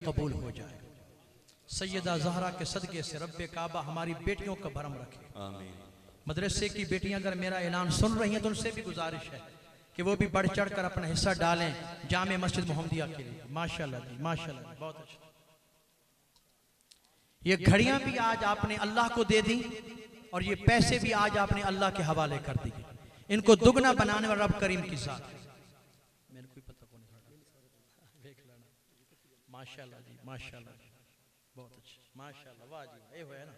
قبول ہو جائے۔ سیدہ زہرا کے صدقے سے رب کعبہ ہماری بیٹیوں کا بھرم رکھے۔ آمین۔ مدرسے کی بیٹیاں اگر میرا اعلان سن رہی ہیں تو ان سے بھی گزارش ہے کہ وہ بھی بڑھ چڑھ کر اپنا حصہ ڈالیں جامع مسجد محمدیہ کے لیے۔ ماشاءاللہ جی، ماشاءاللہ جی، بہت اچھا۔ یہ گھڑیاں بھی آج آپ نے اللہ کو دے دیں اور یہ پیسے بھی آج آپ نے اللہ کے حوالے کر دیے۔ ان کو دگنا بنانے والا رب کریم کی ذات ہے۔ میرے کوئی پتہ کون ہے؟ ماشاءاللہ جی، ماشاءاللہ جی، بہت اچھا، ماشاءاللہ، واہ جی، یہ ہوئے نا۔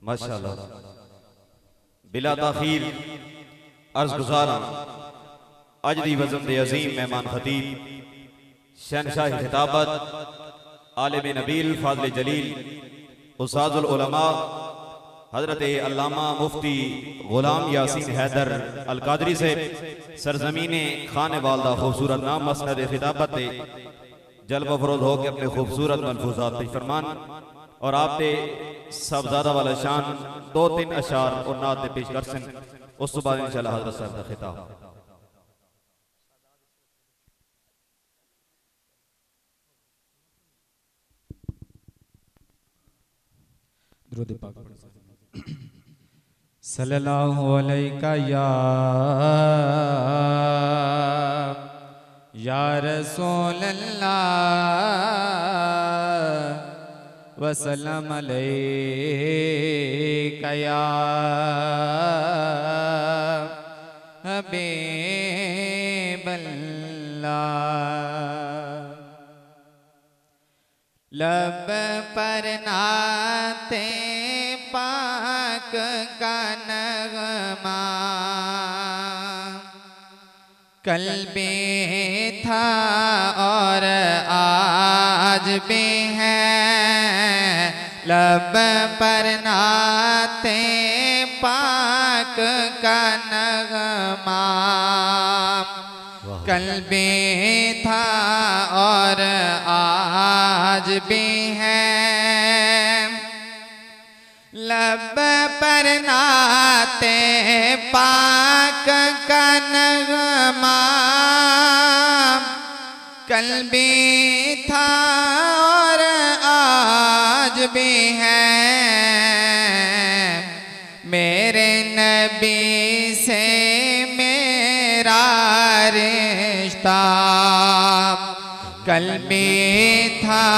ماشاءاللہ، بلا تاخیر عرض گزارا اجدی وزن دے عظیم مہمان خطیب شہنشاہ خطابت عالم نبیل فاضل جلیل استاذ العلماء حضرت علامہ مفتی غلام یاسین حیدر القادری سے سرزمین خانہ والدہ خوبصورت نام مسند خطابت دے جلوہ فروز ہو کے اپنے خوبصورت ملفوظات پیش فرمان اور آپ دے صاحبزادہ والا شان 2-3 اشعار اور نعت دے پیش کر سن، اس تو بعد انشاءاللہ حضرت صاحب کا خطاب۔ درود پاک پڑھ صلی اللہ علیکہ یا رسول اللہ وسلم علیکہ یا حبیب اللہ۔ لب پر نعت پاک کا نغمہ کل بھی تھا اور آج بھی ہے، لب پر نعت پاک کا نغمہ کل بھی تھا اور آج بھی ہے، لب پر نعت پاک کا نغمہ کل بھی تھا اور آج بھی ہے، میرے نبی سے میرا رشتہ کل بھی تھا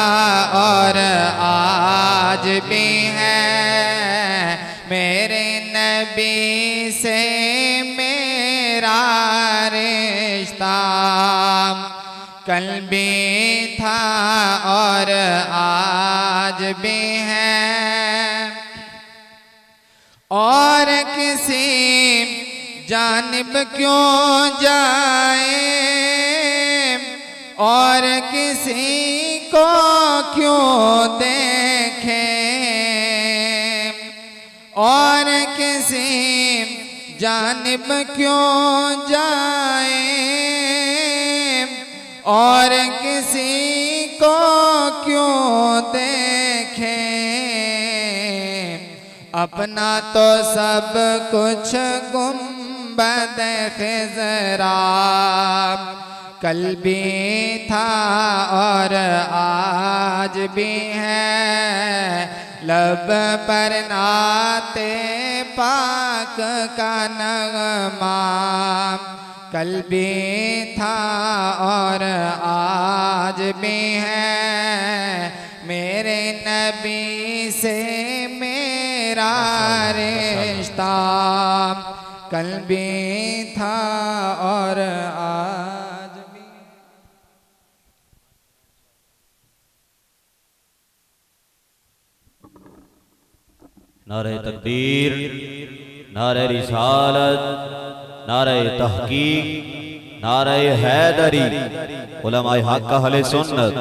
اور آج بھی ہے، میرے نبی سے میرا رشتہ کل بھی تھا اور آج بھی ہے، اور کسی جانب کیوں جائے اور کسی کو کیوں دیکھیں، اور کسی جانب کیوں جائیں اور کسی کو کیوں دیکھیں، اپنا تو سب کچھ گنبد خضرا کل بھی تھا اور آج بھی ہے، لب پر نعت پاک کا نغمہ کل بھی تھا اور آج بھی ہے، میرے نبی سے میرا رشتہ کل بھی تھا اور آج بھی۔ نعرہ تکبیر، نعرہ رسالت، نعرہ تحقیق، نعرہ حیدری، علماء حق اہل سنت۔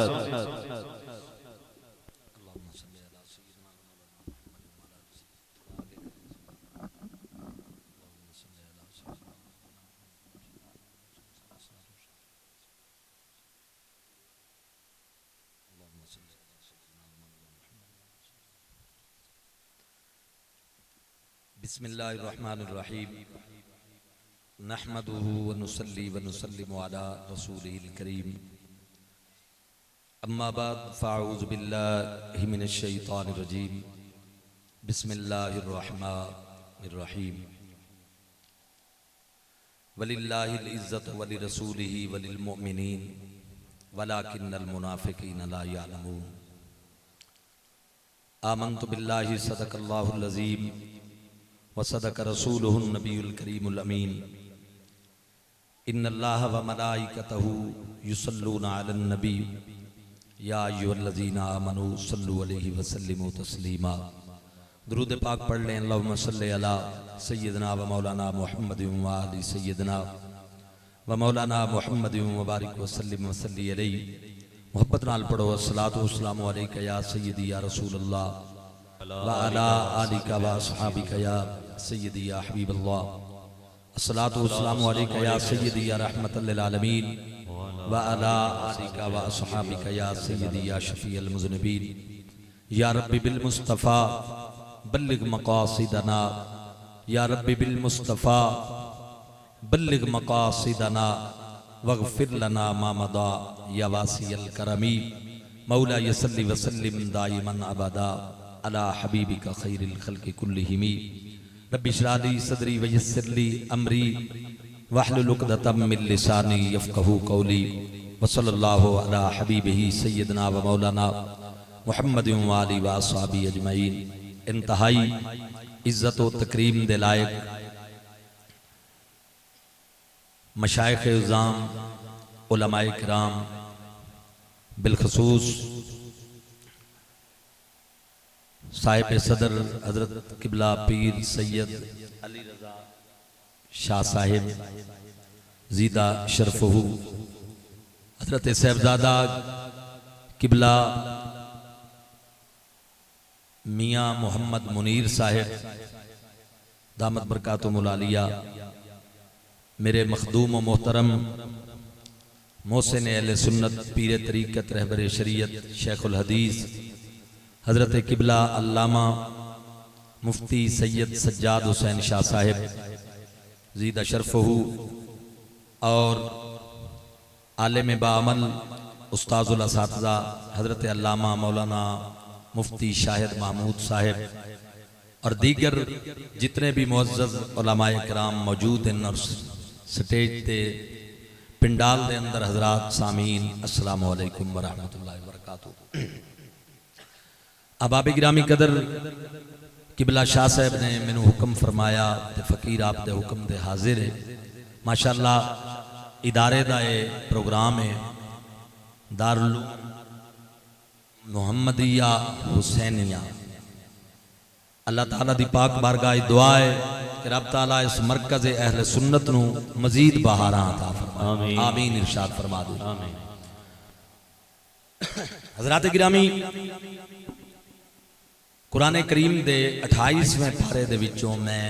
بسم اللہ الرحمن الرحیم نحمده ونصلی ونسلم علی رسولہ الکریم اما بعد فاعوذ باللہ من الشیطان الرجیم بسم اللہ الرحمن الرحیم وللہ العزت ولرسولہ وللمؤمنین ولکن المنافقین لا یعلمون آمنت باللہ صدق اللہ العظیم وصدق رسولہ النبی الکریم الامین ان اللہ وملائکتہ یصلون علی النبی یا ایھا الذین آمنوا صلوا علیہ وسلموا تسلیما درود پاک پڑھ لیں اللہم صلی علی سیدنا و مولانا محمد و آل سیدنا و مولانا محمد مبارک وسلم وصلی علیہ محبت نال پڑھو الصلاۃ والسلام علیکہ یا سیدی یا رسول اللہ وعلی آلک و اصحابک یا سیدی یا حبیب اللہ الصلاۃ والسلام علیکہ یا سیدی یا رحمت للعالمین وعلی آلک و اصحابک یا سیدی یا شفیع المذنبین یا رب بالمصطفیٰ بلغ مقاصدنا یا رب بالمصطفیٰ بلغ مقاصدنا واغفر لنا ما مضى یا واسی الکرمی مولا یصلی وسلم دائما ابدا علی حبیبک خیر الخلق کلہم رب اشرح لی صدری ویسر لی امری واحلل عقدۃ من لسانی یفقہوا قولی وصلی اللہ علی حبیبہ سیدنا و مولانا محمد و آلہ و اصحابہ اجمعین انتہائی عزت و تکریم دے لائق مشائخ عظام علماء کرام بالخصوص صاحب صدر حضرت قبلہ پیر سید علی رضا شاہ صاحب زیدہ شرفہ حضرت صاحبزادہ قبلہ میاں محمد منیر صاحب دامت برکاتہم العالیہ میرے مخدوم و محترم محسن اہل سنت پیر طریقت رہبر شریعت شیخ الحدیث حضرت قبلہ علامہ مفتی سید سجاد حسین شاہ صاحب زیدہ شرفہ اور عالم بعمل استاذ الاساتذہ حضرت علامہ مولانا مفتی شاہد محمود صاحب اور دیگر جتنے بھی معزز علماء کرام موجود ہیں اور سٹیج تے پنڈال دے اندر حضرات سامعین السلام علیکم ورحمۃ اللہ وبرکاتہ احباب گرامی قدر قبلہ شاہ صاحب نے مینوں حکم فرمایا تے فقیر آپ دے حکم دے حاضر ہے ماشاءاللہ ادارے دا یہ پروگرام ہے دارالعلوم محمدیہ حسینیہ اللہ تعالیٰ دی پاک بارگاہ دعا ہے کہ رب تعالیٰ اس مرکز اہل سنت نو مزید بہاراں عطا فرمائے آمین ارشاد فرما دے حضرات گرامی قرآن کریم دے 28ویں پارے دے وچوں میں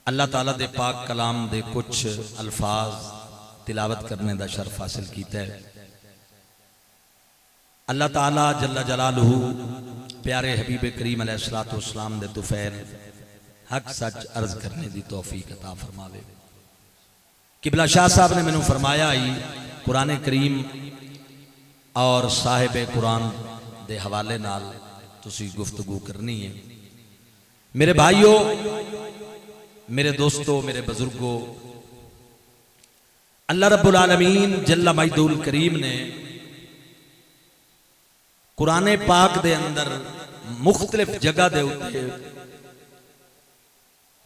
اللہ تعالیٰ دے پاک کلام دے کچھ الفاظ تلاوت کرنے دا شرف حاصل کیتا ہے اللہ تعالیٰ جل جلالہ پیارے حبیب کریم علیہ السلام دے طفیل حق سچ عرض کرنے دی توفیق عطا فرماوے قبلہ شاہ صاحب نے میں نے فرمایا ہی قرآن کریم اور صاحب قرآن دے حوالے نال تسی گفتگو کرنی ہے میرے بھائیوں میرے دوستوں میرے بزرگوں اللہ رب العالمین جل مجدہ الکریم نے قرآن پاک دے اندر مختلف جگہ دے ہوتے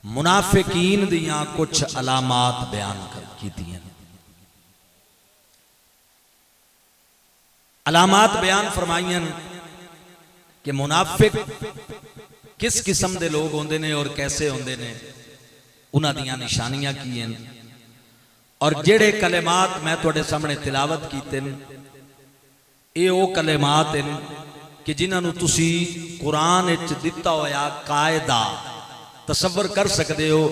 منافقین دیاں کچھ علامات بیان کی دیا علامات بیان فرمائیں کہ منافق کس قسم دے لوگ ہوندے نے اور کیسے ہوندے نے انہاں دیاں نشانیاں کی ہیں اور جڑے کلمات میں توڑے سامنے تلاوت کیتے ہیں اے او کلمات ہیں کہ جنہاں نو تسی قرآن اچ دیتا ہویا قائدہ تصور کر سکتے ہو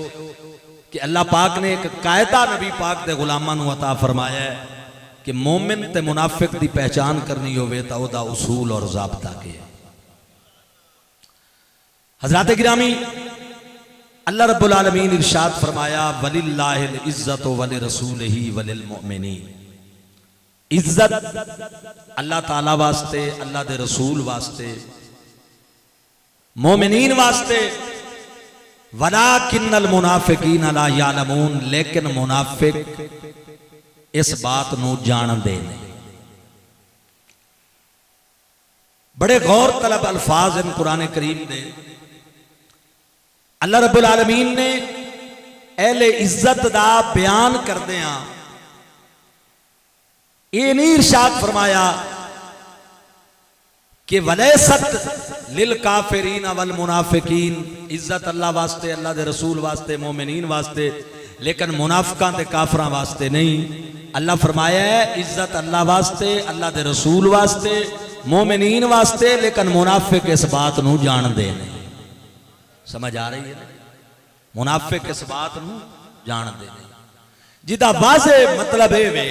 کہ اللہ پاک نے ایک قائدہ نبی پاک دے غلامان نو عطا فرمایا ہے کہ مومن تے منافق دی پہچان کرنی ہوئے تا او دا اصول اور ضابطہ کے حضرات گرامی، اللہ رب العالمین ارشاد فرمایا وَلِلَّهِ الْعِزَّةُ وَلِرَسُولِهِ وَلِلْمُؤْمِنِينَ، عزت اللہ تعالی واسطے، اللہ دے رسول واسطے، مومنین واسطے، وَلَٰكِنَّ الْمُنَافِقِينَ لَا يَعْلَمُونَ، لیکن منافق اس بات نو جان دے نہیں۔ بڑے غور طلب الفاظ ان قرآن کریم دے۔ اللہ رب العالمین نے اہل عزت دا بیان کردے ہیں، یہ نہیں ارشاد فرمایا کہ وَلَيْسَتْ لِلْكَافِرِينَ وَالْمُنَافِقِينَ، عزت اللہ واسطے، اللہ دے رسول واسطے، مومنین واسطے، لیکن منافقان دے کافراں واسطے نہیں۔ اللہ فرمایا ہے عزت اللہ واسطے، اللہ دے رسول واسطے، مومنین واسطے، لیکن منافق اس بات نو جان دے نہیں۔ سمجھ آ رہی ہے؟ منافق اس بات نو جان دے نہیں، جدا واضح مطلب ہے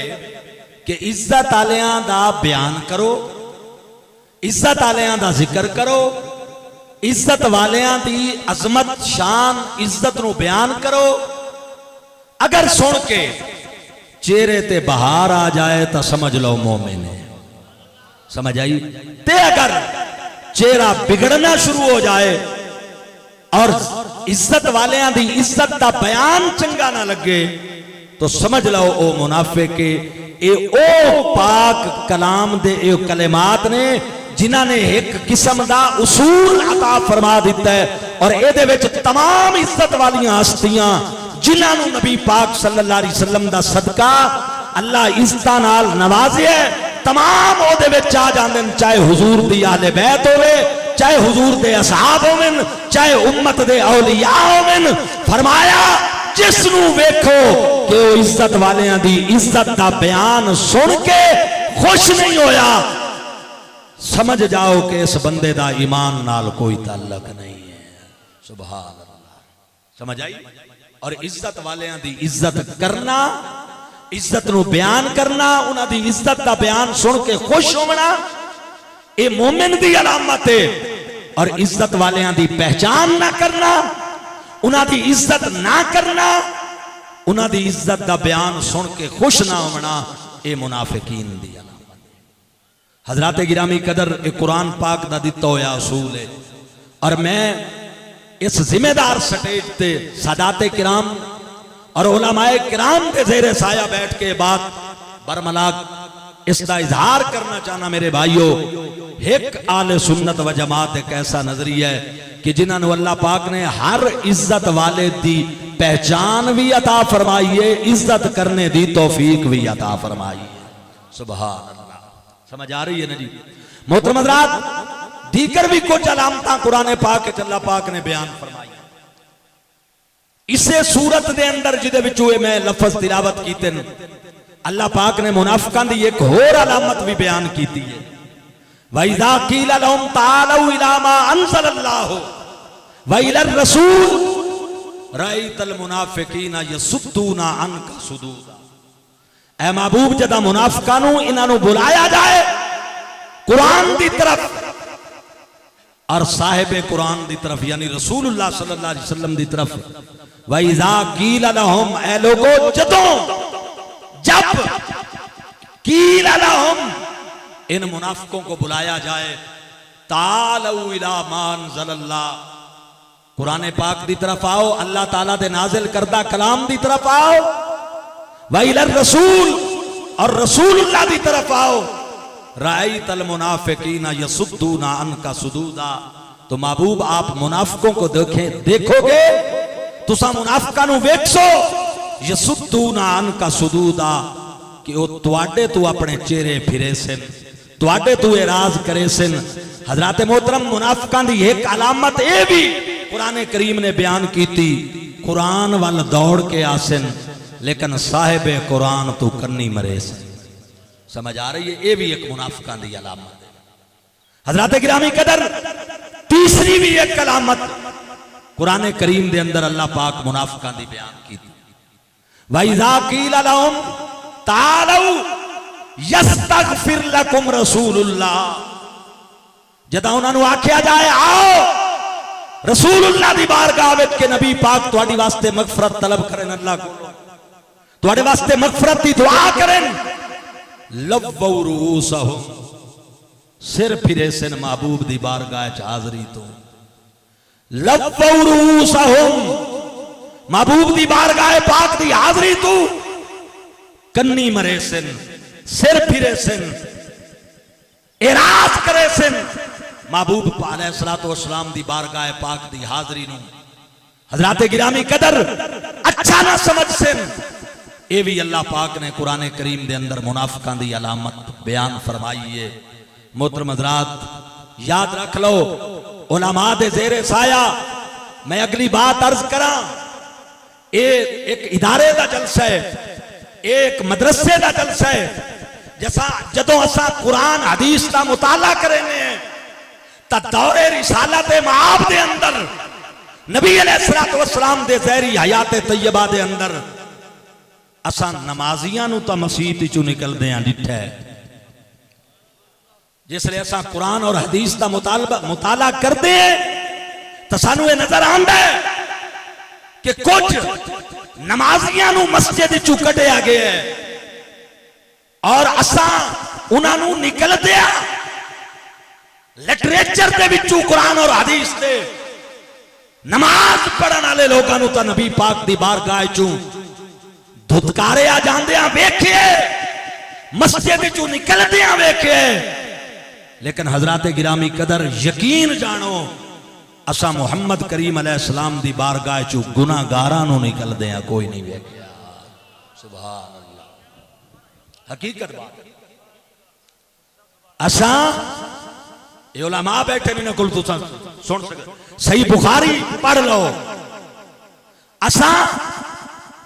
کہ عزت آلیاں دا بیان کرو، عزت آلیاں دا ذکر کرو، عزت والیاں دی عظمت شان عزت نو بیان کرو۔ اگر سن کے چہرے تے بہار آ جائے تو سمجھ لو مومن ہے۔ سمجھ آئی؟ تے اگر چہرہ بگڑنا شروع ہو جائے اور عزت والیاں دی عزت دا بیان چنگا نہ لگے تو سمجھ لو او منافق کے۔ اے او پاک کلام دے اے کلمات نے جنہاں نے ایک قسم دا اصول عطا فرما دیتا ہے، اور اے دے وچ تمام عزت والیاں ہستیاں جنہاں نو نبی پاک صلی اللہ علیہ وسلم دا صدقہ اللہ عزتاں نال نوازے ہے، تمام او دے وچ آ جاندے، چاہے حضور دی اہل بیت ہوئے، چاہے حضور دے اصحاب ہوئن، چاہے امت دے اولیاء ہوئن۔ فرمایا جس نو ویکھو کہ وہ عزت والیاں دی عزت دا بیان سن کے خوش نہیں ہویا، سمجھ جاؤ کہ اس بندے دا ایمان نال کوئی تعلق نہیں ہے۔ سبحان اللہ، سمجھ آئی؟ اور عزت والیاں دی عزت کرنا، عزت نو بیان کرنا، انہاں دی عزت دا بیان سن کے خوش ہونا، اے مومن دی علامت ہے۔ اور عزت والیاں دی پہچان نہ کرنا، انہاں دی عزت نہ کرنا، انہاں دی عزت دا بیان سن کے خوش نہ ہونا، اے منافقین دی علامت ہے۔ حضرات گرامی قدر، اے قرآن پاک دا دیتا ہویا اصول ہے، اور میں اس ذمہ دار سٹیج تے سادات کرام اور علماء کرام کے زیر سایہ بیٹھ کے بات برملاک اس کا اظہار کرنا چاہنا میرے بھائیو۔ ایک آل سنت و جماعت ایک ایسا نظریہ ہے کہ جنہاں نے اللہ پاک نے ہر عزت والے دی پہچان بھی عطا فرمائی ہے، عزت کرنے دی توفیق بھی عطا فرمائی ہے۔ سبحان اللہ، سمجھ آ رہی ہے نا جی؟ محترم حضرات، دیگر بھی کچھ علامتاں قرآن پاک اللہ پاک نے بیان فرمائی۔ اسے صورت دے اندر جدے بچوئے میں لفظ تلاوت کیتے ہیں، اللہ پاک نے منافقان دی ایک اور علامت بھی بیان کیتی ہے۔ وَإِذَا قِيلَ لَهُمْ تَعَالَوْا إِلَىٰ مَا أَنزَلَ اللَّهُ وَإِلَى الرَّسُولِ رَأَيْتَ الْمُنَافِقِينَ يَصُدُّونَ عَنْكَ صُدُودًا۔ اے محبوب، جدا منافقانوں انہاں نو بلایا جائے قرآن دی طرف اور صاحب قرآن دی طرف، یعنی رسول اللہ صلی اللہ علیہ وسلم دی طرف۔ وَإِذَا قِيلَ لَهُمْ، اے لوگو جب قِيلَ لَهُمْ ان منافقوں کو بلایا جائے، تَعَالَوْا إِلَىٰ مَا أَنزَلَ اللَّهُ، قرآن پاک دی طرف آؤ، اللہ تعالیٰ دے نازل کردہ کلام دی طرف آؤ، وَإِلَى الرَّسُولِ اور رسول اللہ دی طرف آؤ، رَأَيْتَ الْمُنَافِقِينَ يَصُدُّونَ عَنْكَ صُدُودًا، تو محبوب آپ منافقوں کو دیکھو گے، تسا منافقانوں ویکسو، يَصُدُّونَ عَنْكَ صُدُودًا، کہ وہ تواڈے تو اپنے چہرے پھرے سن، تواڈے تو اعراض کرے سن۔ حضرات محترم، منافقان دی ایک علامت اے بھی قرآن کریم نے بیان کی تھی، قرآن وال دوڑ کے آسن لیکن صاحب قرآن تو کنی مرے سن۔ سمجھ آ رہی ہے؟ یہ بھی ایک منافقان دی علامت ہے۔ حضرات گرامی قدر، تیسری بھی ایک علامت قرآن کریم دے اندر اللہ پاک منافقان دی بیان کی تھی۔ وَإِذَا قِيلَ لَهُمْ تَعَالَوْا يَسْتَغْفِرْ لَكُمْ رَسُولُ اللَّهِ، جدا انہوں نے آکھیا جائے آؤ رسول اللہ دی بارگاہ وچ کہ نبی پاک تواڈی واسطے مغفرت طلب کرن اللہ کو تواڈے واسطے مغفرت دی دعا کرن لووا رؤوسہم سر پھرے سن محبوب دی بارگاہ وچ حاضری تو لووا رؤوسہم محبوب دی بارگاہ پاک دی حاضری تو کنی مرے سن سر پھرے سن اعراض کرے سن محبوب علیہ السلام دی بارگاہ پاک دی حاضری نو حضرات گرامی قدر اچھا نہ سمجھ سن اے بھی اللہ پاک نے قرآن کریم دے اندر منافقان دی علامت بیان فرمائی ہے محترم حضرات یاد رکھ لو علماء دے زیر سایہ میں اگلی بات عرض کراں ایک ادارے دا جلسہ ہے ایک مدرسے دا جلسہ ہے جیسا جدوں اسا قرآن حدیث دا مطالعہ کریں ہیں تا دور رسالت معاب دے اندر نبی علیہ السلام دے زہری حیات طیبہ دے اندر اسا نمازیاں نو تا مسیح چو نکل دیاں ڈٹھا ہے جس لئے اسا قرآن اور حدیث دا مطالعہ کرتے ہیں تا سانو یہ نظر آندا ہے کہ کچھ نمازیاں نو مسجد چو کٹیا گیا ہے اور اسا انہاں نو نکل دیا لٹریچر دے وچوں قرآن اور حدیث دے نماز پڑھن والے لوگاں نو تا نبی پاک دی بارگاہ چوں دھتکارے آ جاندیاں ویکھے مسجد چوں نکل دیاں ویکھے لیکن حضرات گرامی قدر یقین جانو اسا محمد کریم علیہ السلام دی بارگاہ چوں گناہگاراں نو نکل دیاں کوئی نہیں ویکھیا سبحان اللہ حقیقت بات اسا یہ علماء بیٹھے نہیں نکل تو سن سکتے صحیح بخاری پڑھ لو اسا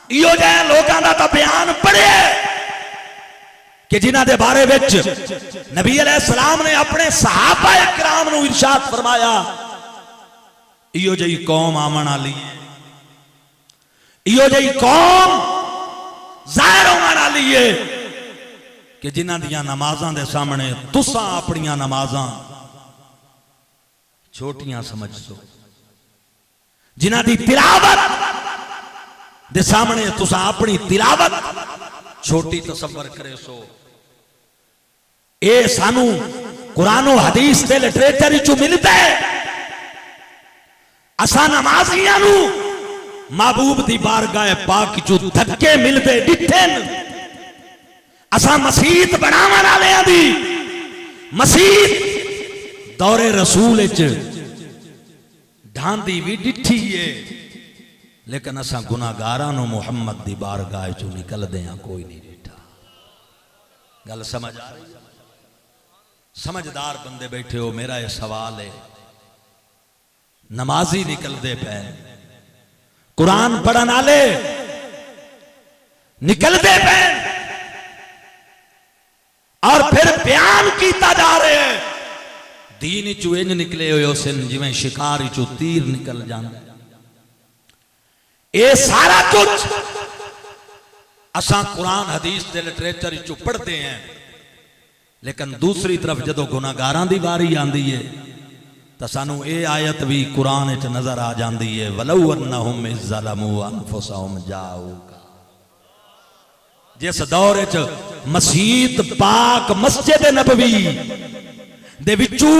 ایو جائے لوگاں دا تا بیان پڑھے کہ جنہ دے بارے وچ نبی علیہ السلام نے اپنے صحابہ اکرام نو ارشاد فرمایا ایو جئی قوم آمن آلی ایو جئی قوم ظاہر آمن آلی ہے کہ جنہ دیاں نمازاں دے سامنے تساں اپنیاں نمازاں چھوٹیاں سمجھ سو جنہ دی تلاوت دے سامنے تساں اپنی تلاوت چھوٹی تصور کرے سو اے سانو قرآن و حدیث دے لٹریچر چو ملتا ہے اسا نمازیاں نو محبوب دی بارگاہ پاک چو دھکے ملتے ڈٹھن اسا مسیت بناون والیاں دی مسیت دور رسول اچ ڈھاندی بھی ڈٹھی ہے لیکن اسا گناہگاراں نو محمد دی بارگاہ چو نکل دیاں کوئی نہیں ڈٹھا گل سمجھ آ رہی سمجھدار بندے بیٹھے ہو میرا یہ سوال ہے نمازی نکل دے پہ قرآن پڑھن والے نکل دے پہ اور پھر بیان کیتا جا رہے ہیں دین چو انج نکلے ہوئے سن جی میں شکار چو تیر نکل جانا اے سارا کچھ اساں قرآن حدیث دے لٹریچر چو پڑھتے ہیں لیکن دوسری طرف جدو گناہگاراں دی باری آندی ہے تا سانو اے آیت بھی قرآن اچ نظر آ جاندی ہے وَلَوْ أَنَّهُمْ إِذْ ظَلَمُوا أَنفُسَهُمْ جَاءُوكَ جس دور اچ مسجد پاک مسجد نبوی دے وچو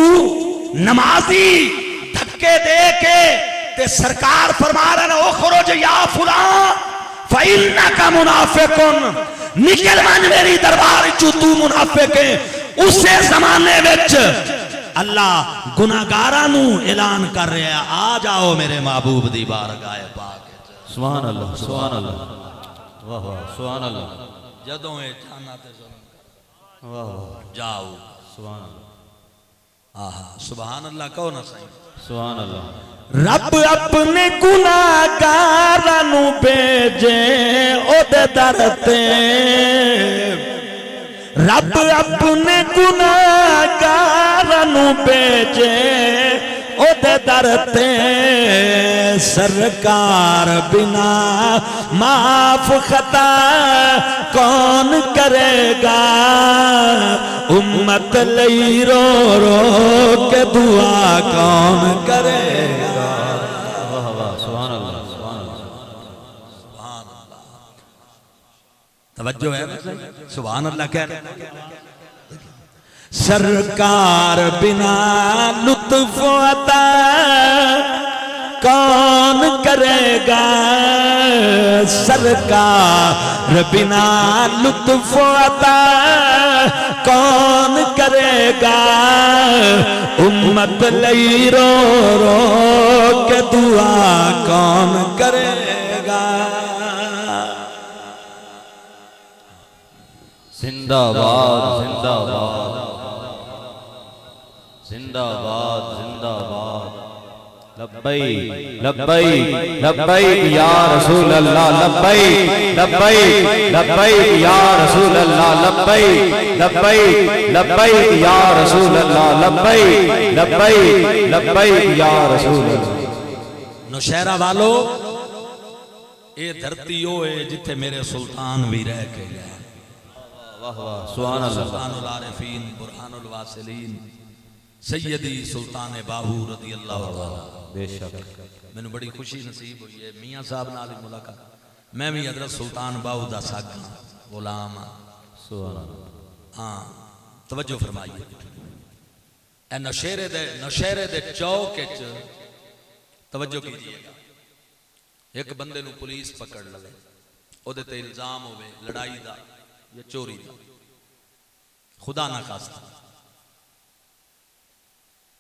نمازی دھکے دے کے تے سرکار فرما رہا نا اخرج یا فلان فَإِنَّكَ مُنَافِقٌ نکل من میری دربار چو تو منافق ہے اسے زمانے وچ اللہ گناہگاراں نو اعلان کر رہے ہیں آ جاؤ میرے محبوب دی بارگاہ پاک سبحان اللہ سبحان اللہ واہ واہ سبحان اللہ جدوں اے جانا تے ظلم کر واہ واہ جاؤ سبحان اللہ آہا سبحان اللہ کہو نا صحیح سبحان اللہ رب اپنے گناہگاراں نو بھیجے او دے در تے رب اپنے گناہگاراں نو بھیجے او دے در تے سرکار بنا معاف خطا کون کرے گا امت لئی رو رو کے دعا کون کرے گا توجہ ہے سبحان اللہ کہہ رہے سرکار بنا لطف عطا کون کرے گا سرکار بنا لطف عطا کون کرے گا امت لئی رو رو کے دعا کون کرے گا زندہ باد زندہ باد زندہ باد زندہ باد لبیک لبیک لبیک یا رسول اللہ لبیک لبیک لبیک یا رسول اللہ لبیک لبیک لبیک یا رسول اللہ لبیک لبیک لبیک یا رسول اللہ نوشہرہ والو اے دھرتی ہوئے جتھے میرے سلطان بھی رہ کے گئے واہ واہ سبحان اللہ سلطان العارفین برہان الواصلین سیدی سلطان باہو رضی اللہ تعالی بے شک میں نے بڑی خوشی نصیب ہوئی ہے میاں صاحب نال ملاقات میں بھی حضرت سلطان باہو دا ساگا غلام سبحان اللہ ہاں توجہ فرمائیے اے نوشہرے دے چوک وچ توجہ کیجئے گا ایک بندے نو پولیس پکڑ لے او دے تے الزام ہوئے لڑائی دا یا چوری دا خدا نہ خواستہ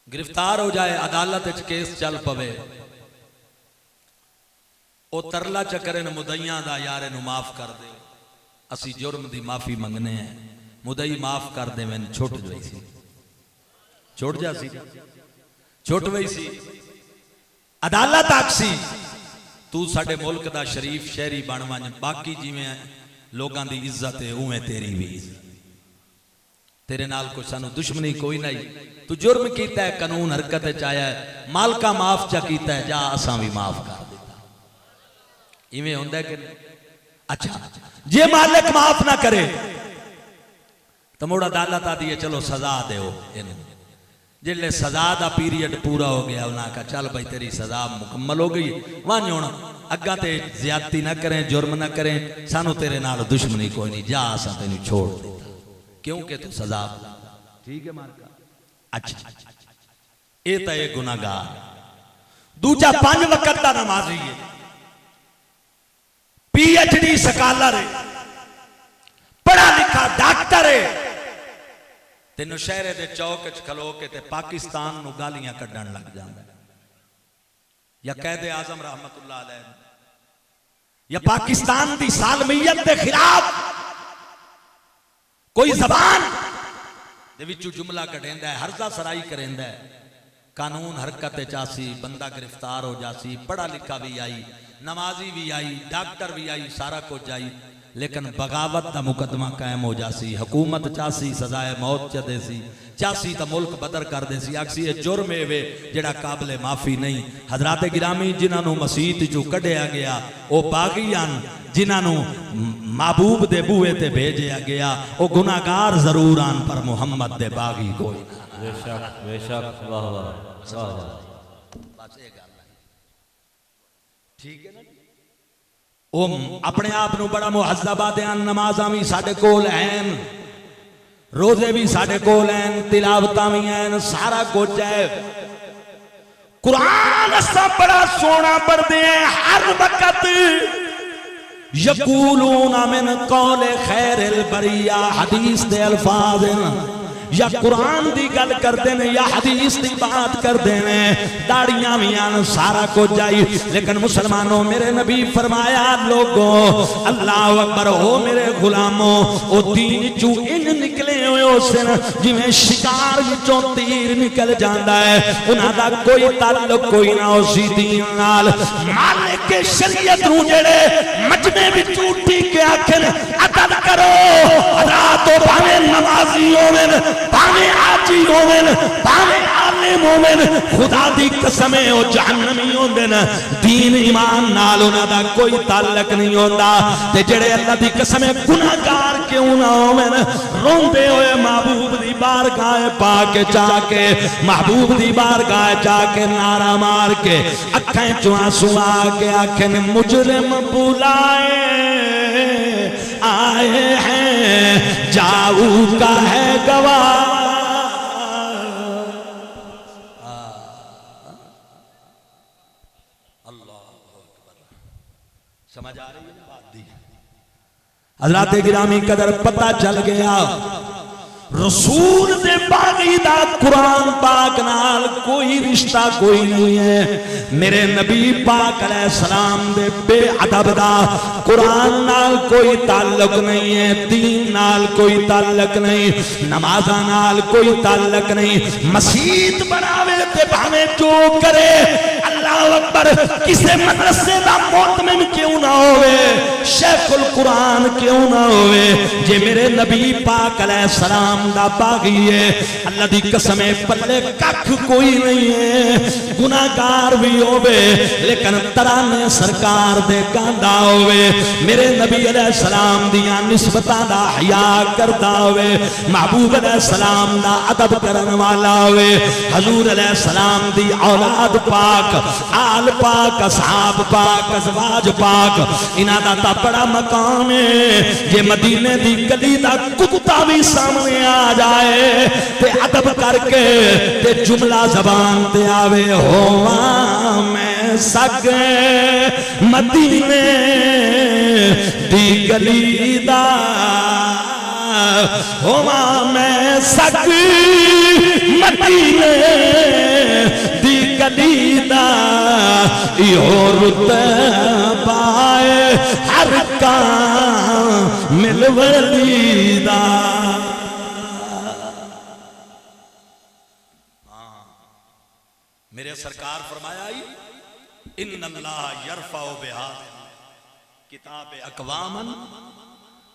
گرفتار ہو جائے عدالت وچ کیس چل پوے او ترلا چکرے نو مدعیاں دا یارے نو معاف کر دے اسی جرم دی معافی منگنے ہیں مدعی معاف کر دے میں چھوٹ جائی سی چھوٹ جا سی چھوٹ وئی سی عدالت آکسی تو ساڑے ملک دا شریف شہری بن ون باقی جی میں لوگاں دی عزت ہے اویں تیری بھی عزت تیرے نال کوئی سانو دشمنی کوئی نہیں تو جرم کیتا ہے قانون حرکت چاہیا ہے مالکہ معاف چا کیتا ہے جا اساں بھی معاف کر دیتا ایویں ہوندہ ہے کہ اچھا جے مالک معاف نہ کرے تو موڑا عدالت آدھی ہے چلو سزا دے ہو جلے سزا دا پیریڈ پورا ہو گیا انہاں کا چل بھائی تیری سزا مکمل ہو گئی وہاں ہونا اگا تے زیادتی نہ کریں جرم نہ کریں سانو تیرے نال دشمنی کوئی نہیں جا اساں تینوں چھوڑ دیتا کیونکہ تو سزا ٹھیک ہے مارکا اچھا اے تا اے گناہگار دوجا 5 وقت دا نمازی ہے پی ایچ ڈی سکالر ہے پڑھا لکھا ڈاکٹر ہے تے نوشہرے دے چوک وچ کھلو کے تے پاکستان نو گالیاں کڈن لگ جاندا ہے یا قائد اعظم رحمت اللہ علیہ یا پاکستان دی سالمیت دے خلاف کوئی زبان دے وچوں جملہ کڈیندا ہے ہرزہ سرائی کریندا ہے قانون حرکت چاسی بندہ گرفتار ہو جاسی پڑھا لکھا بھی آئی نمازی بھی آئی ڈاکٹر بھی آئی سارا کچھ آئی لیکن بغاوت دا مقدمہ قائم ہو جاسی حکومت چاسی سزائے موت چا دے سی چاسی تا ملک بدر کر دے سی اکسی یہ جرم وے جڑا قابل معافی نہیں حضرات گرامی جنہاں نو مسیح جو کڈیا گیا او باغیان جنہاں نو محبوب دے بوئے تے بھیجیا گیا او گناہگار ضرور آن پر محمد دے باغی کوئی بے شک واہ واہ واہ ٹھیک ہے نا اپنے آپ نو بڑا محذبہ دیان نمازاں بھی ساڑھے کول ہیں روزے بھی ساڑھے کول ہیں تلاوتاں بھی ہیں سارا کچھ ہے قرآن اسا بڑا سونا پڑھ دے ہیں ہر وقت یقولون من قول خیر البریہ حدیث دے الفاظ یا قرآن دی گل کر دینے یا حدیث دی بات کر دینے داڑیاں میاں سارا کو جائی لیکن مسلمانوں میرے نبی فرمایا لوگوں اللہ اکبر ہو میرے غلاموں او دین چو ان نکلے ہوئے ہو سن جی میں شکار چوں تیر نکل جاندہ ہے انہاں دا کوئی تعلق کوئی نہ ہو سی دین نال مالک شریعت رو جڑے مجمع بھی چوٹی کے آکھن عدد کرو حضراتو بھامے نمازیوں میں پانے آجی ہومن پانے عالم ہومن خدا دی قسمیں او جہنمی ہوندن دین ایمان نالونا دا کوئی تعلق نہیں ہوندا تے جڑے اللہ دی قسمیں گناہگار کیوں نہ ہومن روندے ہوئے محبوب دی بارگاہ پا کے جا کے محبوب دی بارگاہ جا کے نعرہ مار کے اکھیں چوہاں سوا کے آکھیں مجرم بلائے آئے ہیں جاؤ کا ہے گواہ. سمجھ آ رہی ہے بات دی؟ حضرات گرامی قدر پتہ چل گیا رسول دے باغی دا قرآن پاک نال کوئی رشتہ کوئی نہیں ہے. میرے نبی پاک علیہ السلام دے بے ادب دا قرآن نال کوئی تعلق نہیں ہے، دین نال کوئی تعلق نہیں، نمازاں نال کوئی تعلق نہیں. مسجد بناوے تے بھاویں جو کرے، اللہ اکبر، کسے مدرسے دا معتمم کیوں نہ ہوئے، شیخ القرآن کیوں نہ ہوئے، جے میرے نبی پاک علیہ السلام دا باغی ہے، اللہ دی قسم پلے ککھ کوئی نہیں ہے. گناہگار بھی ہوئے لیکن ترانے سرکار دے گاندا ہوئے، میرے نبی علیہ السلام دیاں نسبتاں دا حیا کردا ہوئے، محبوب علیہ السلام دا ادب کرن والا ہوئے، حضور علیہ السلام دی اولاد پاک، آل پاک، اصحاب پاک، ازواج پاک، انہاں دا تا بڑا مقام ہے. یہ مدینے دی گلی دا کتا بھی سامنے آ جائے تے ادب کر کے تے جملہ زبان تے آوے، ہواں میں سگ مدینے دی گلی دا، ہواں میں سگ مدینے دی گلی دا، ایہو رتبہ ہر کامل ولی دا. میرے سرکار فرمایا ان اللہ یرفع بہا کتاب اقواما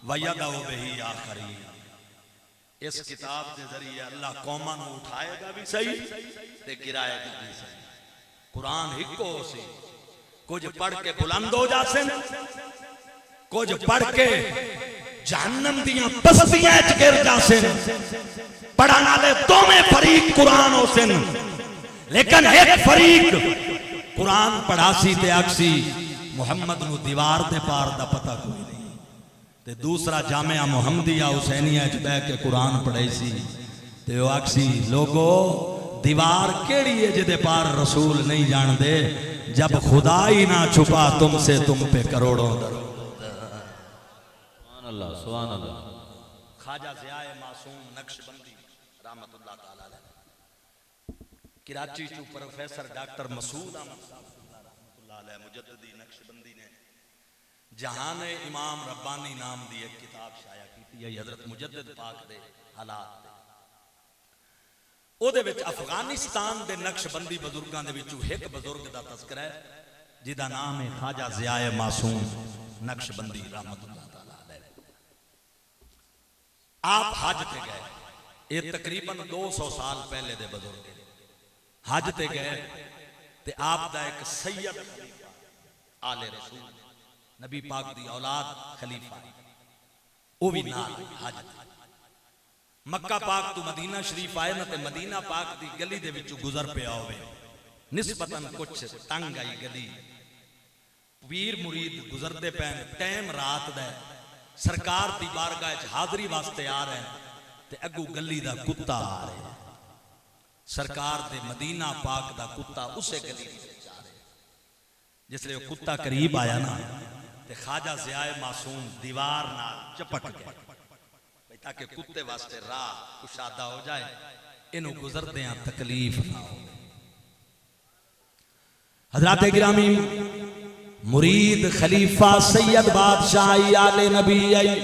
ویدع بہی آخرین. اس کتاب کے ذریعے اللہ قوماں نو اٹھائے گا بھی صحیح تے گرائے گا بھی صحیح. قرآن ہکو سی، کچھ پڑھ کے بلند ہو جاسن، کچھ پڑھ کے جہنم دیاں پستیاں اچ گر جاسن. پڑھن والے دوویں فریق قرآن ہو سن، لیکن ایک فریق قرآن پڑھا سی تے آکسی محمد نو دیوار تے پار دا پتہ کوئی نہیں، تے دوسرا جامعہ محمدیہ حسینیہ اچ بیٹھ کے قرآن پڑھائی سی تے وہ آکسی لوگو دیوار کیڑی ہے جدے پار رسول نہیں جان دے، جب خدا ہی نہ چھپا تم سے تم پہ کروڑوں درود. سبحان اللہ سبحان اللہ. خواجہ ضیاء معصوم نقشبندی رحمت اللہ تعالی علیہ، کراچی چو پروفیسر ڈاکٹر مسعود احمد صاحب رحمت اللہ علیہ مجددی نقشبندی نے جہان امام ربانی نام دی ایک کتاب شائع کی ہے حضرت مجدد پاک دے حالات دے. او دے وچ افغانستان دے نقشبندی بزرگاں دے وچوں ایک بزرگ دا تذکرہ ہے جدا نام ہے خواجہ ضیاء معصوم نقشبندی رحمت اللہ تعالی علیہ. آپ حج تے گئے، یہ تقریباً 200 سال پہلے دے بزرگ حج تے گئے تے آپ دا ایک سید خلیفہ آل رسول نبی پاک دی اولاد خلیفہ وہ بھی نال حج تے مکہ پاک تو مدینہ شریف آئے نا تے مدینہ پاک دی گلی دے وچوں گزر پہ آوے، نسبتاً کچھ تنگ آئی گلی، پیر مرید گزر دے پین، ٹیم رات دے، سرکار دی بارگاہ حاضری واسطے آ رہے ہیں تے اگو گلی دا کتا آ رہے ہیں. سرکار دے مدینہ پاک دا کتا اسے گلی دی جا رہے ہیں. جس لئے وہ کتا قریب آیا نا تے خواجہ ضیاء معصوم دیوار نال چپٹ گئے تاکہ کتے واسطے راہ کشادہ ہو جائے، انہوں گزر دیاں تکلیف نہ ہو. حضرات گرامی مرید خلیفہ سید بادشاہی آل نبی آئی،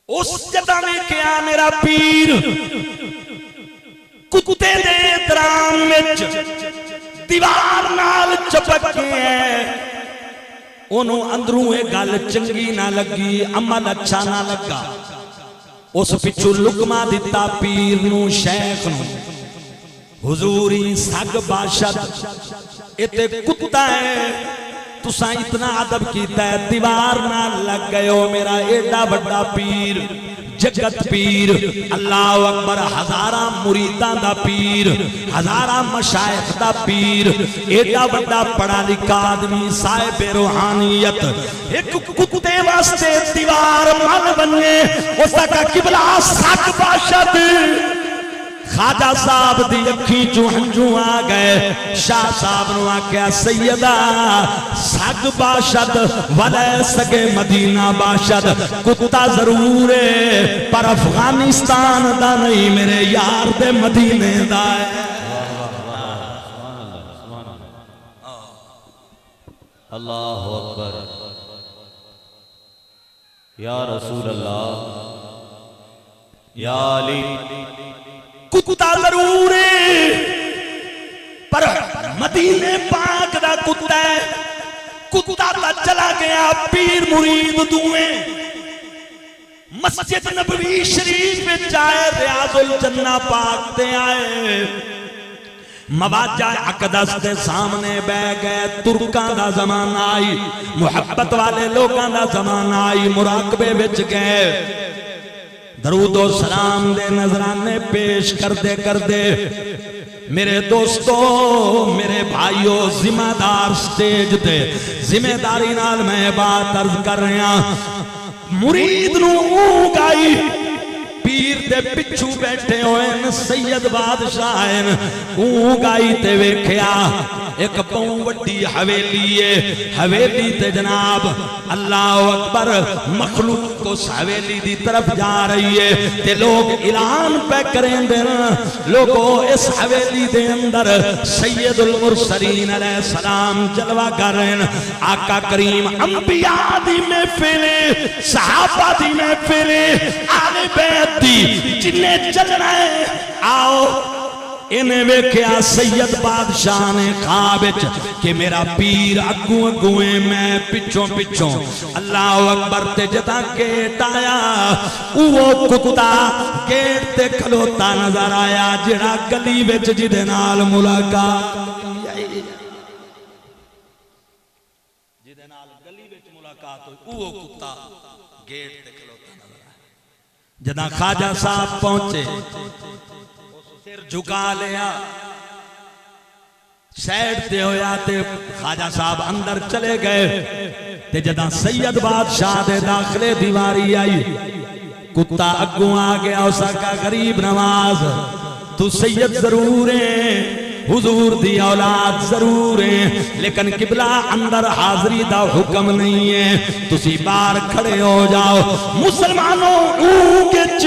اس جدہ میں کیا میرا پیر کتے دے درام وچ دیوار نال چپک گئے. انہوں اندروں ایک گل چنگی نہ لگی، عمل اچھا نہ لگا، اس پچھو لکمہ دیتا پیر نو شیخ نو، حضوری سگ باشد اتے کتا ہے تساں اتنا عدب کیتا ہے، دیوار نہ لگ گئے ہو میرا ایڈا بڑا پیر، جگت پیر اللہ اکبر ہزاراں مریداں دا پیر ہزاراں مشائخ دا پیر ایڈا بڑا پڑھا لکھا آدمی صاحب روحانیت ایک کتے واسطے دیوار مل بنے اس کا قبلہ سک باشد خواجہ صاحب دی اکھی چوں ہنجوں آ گئے شاہ صاحب نو آکھیا سیدہ سگ باشد ولے سگے مدینہ باشد کتا ضرور ہے پر افغانستان دا نہیں میرے یار دے مدینے دا ہے اللہ اکبر یا رسول اللہ یا علی کتا ضرور ہے پر مدینے پاک دا کتا ہے کتا تا چلا گیا پیر مرید دوئیں مسجد نبوی شریف میں جائے ریاض الجنہ پاک تے آئے مواجہ اقدس دے سامنے بے گئے ترکان دا زمان آئی محبت والے لوگاں دا زمان آئی مراقبے بچ گئے درود و سلام دے نظرانے پیش کر دے میرے دوستو میرے بھائیو ذمہ دار سٹیج دے ذمہ داری نال میں بات عرض کر رہا مرید نو گائی پیر دے پچھو بیٹھے ہوئے سید بادشاہ گائی تے ویکھیا ایک پاؤں وڈی حویلی ہے حویلی تے جناب اللہ اکبر مخلوق کو حویلی دی طرف جا رہی ہے تے لوگ اعلان پہ کریں دینا لوگوں اس حویلی دے اندر سید المرسلین علیہ السلام جلوہ کر رہے ہیں آقا کریم انبیاء دی محفلیں صحابہ دی محفلیں آل بیت دی جنہیں چلنا ہے آؤ انہیں ویکھیا سید بادشاہ نے خوابچ کہ میرا پیر اگویں میں پچھوں اللہ اکبر تے جدا گیٹ آیا وہ کتا گیٹ تے کھلوتا نظر آیا جڑا گلی وچ جدے نال ملاقات ہوئی وہ کتا گیٹ تے کھلوتا نظر آیا جدا خواجہ صاحب پہنچے سر جھکا لیا سیڈ تے ہویا تے خواجہ صاحب اندر چلے گئے تے جدہ سید بادشاہ دے داخلے دیواری آئی کتا اگوں آ گیا اسا کا غریب نواز تو سید ضرور ہیں حضور دی اولاد ضرور ہیں لیکن قبلہ اندر حاضری دا حکم نہیں ہے تسی باہر کھڑے ہو جاؤ مسلمانوں اونگچ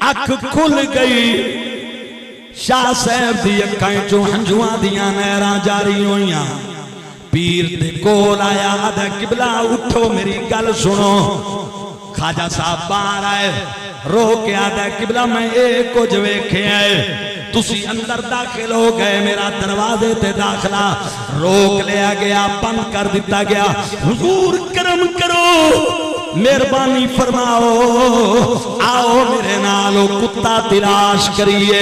اکھ کھل گئی شاہ صاحب دی اکھائیں جو ہنجوان دیاں نیران جاری ہوئیاں پیر دے کول آیا آدھا قبلہ اٹھو میری گل سنو خواجہ صاحب باہر آئے رو کے آدھا قبلہ میں ایک کو جوے کھے آئے تسی اندر داخل ہو گئے میرا دروازے تے داخلہ روک لیا گیا بند کر دیتا گیا حضور کرم کرو مہربانی فرماؤ آؤ میرے نالو کتا تلاش کریے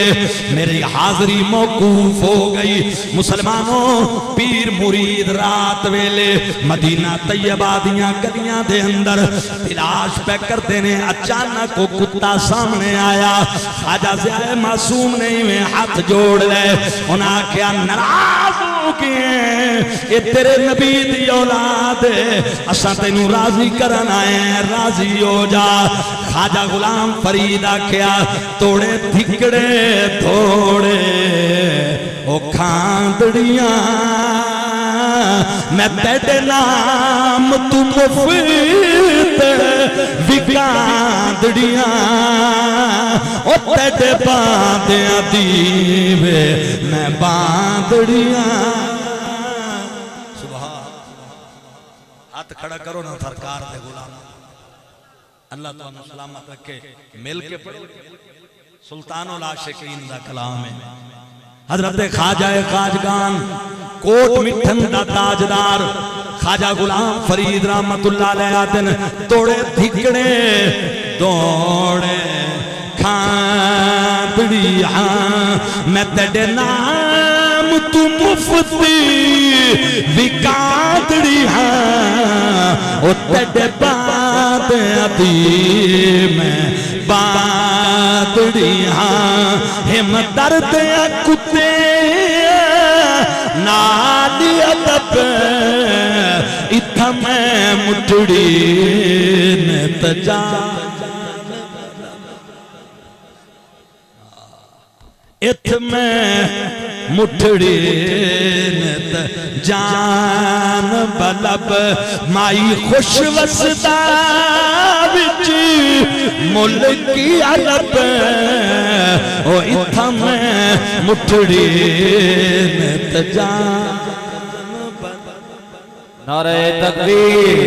میری حاضری موقوف ہو گئی مسلمانوں پیر مرید رات ویلے مدینہ طیبہ دیاں گلیاں دے اندر تلاش پہ کر دینے اچانک کو کتا سامنے آیا خواجہ زیادہ معصوم نہیں میں ہاتھ جوڑ لے انہاں کیا ناراض ہو گئے یہ تیرے نبی دی اولاد ہے اساں تینوں راضی کرنا ہے راضی ہو جا خواجہ غلام فرید آکھیا توڑے دھکڑے توڑے او کھاندڑیاں میں تیڑے نام تو مفت وکاندڑیاں او تیڑے باندیاں دیوے میں باندڑیاں ہاتھ کھڑا کرو نا سرکار دے غلام اللہ تعالیٰ سلامت رکھے مل کے پڑھو سلطان العاشقین دا کلام ہے حضرت خواجہ خواجگان کوٹ مٹھن دا تاجدار خواجہ غلام فرید رحمت اللہ علیہ آدن توڑے دھکڑے دوڑے کھاندڑیاں میں تیڑے نام تو مفتی وکاندڑیاں او تیڑے باندیاں عدیم باندڑی ہاں ہم درد کتے نالی ادب اتھا میں مٹھڑی نتجان ات میں مٹھڑی جان بلب مائی خوش وسدہ وچ ملکی علب او اتھا میں مٹھڑی جان نعرہ تکبیر،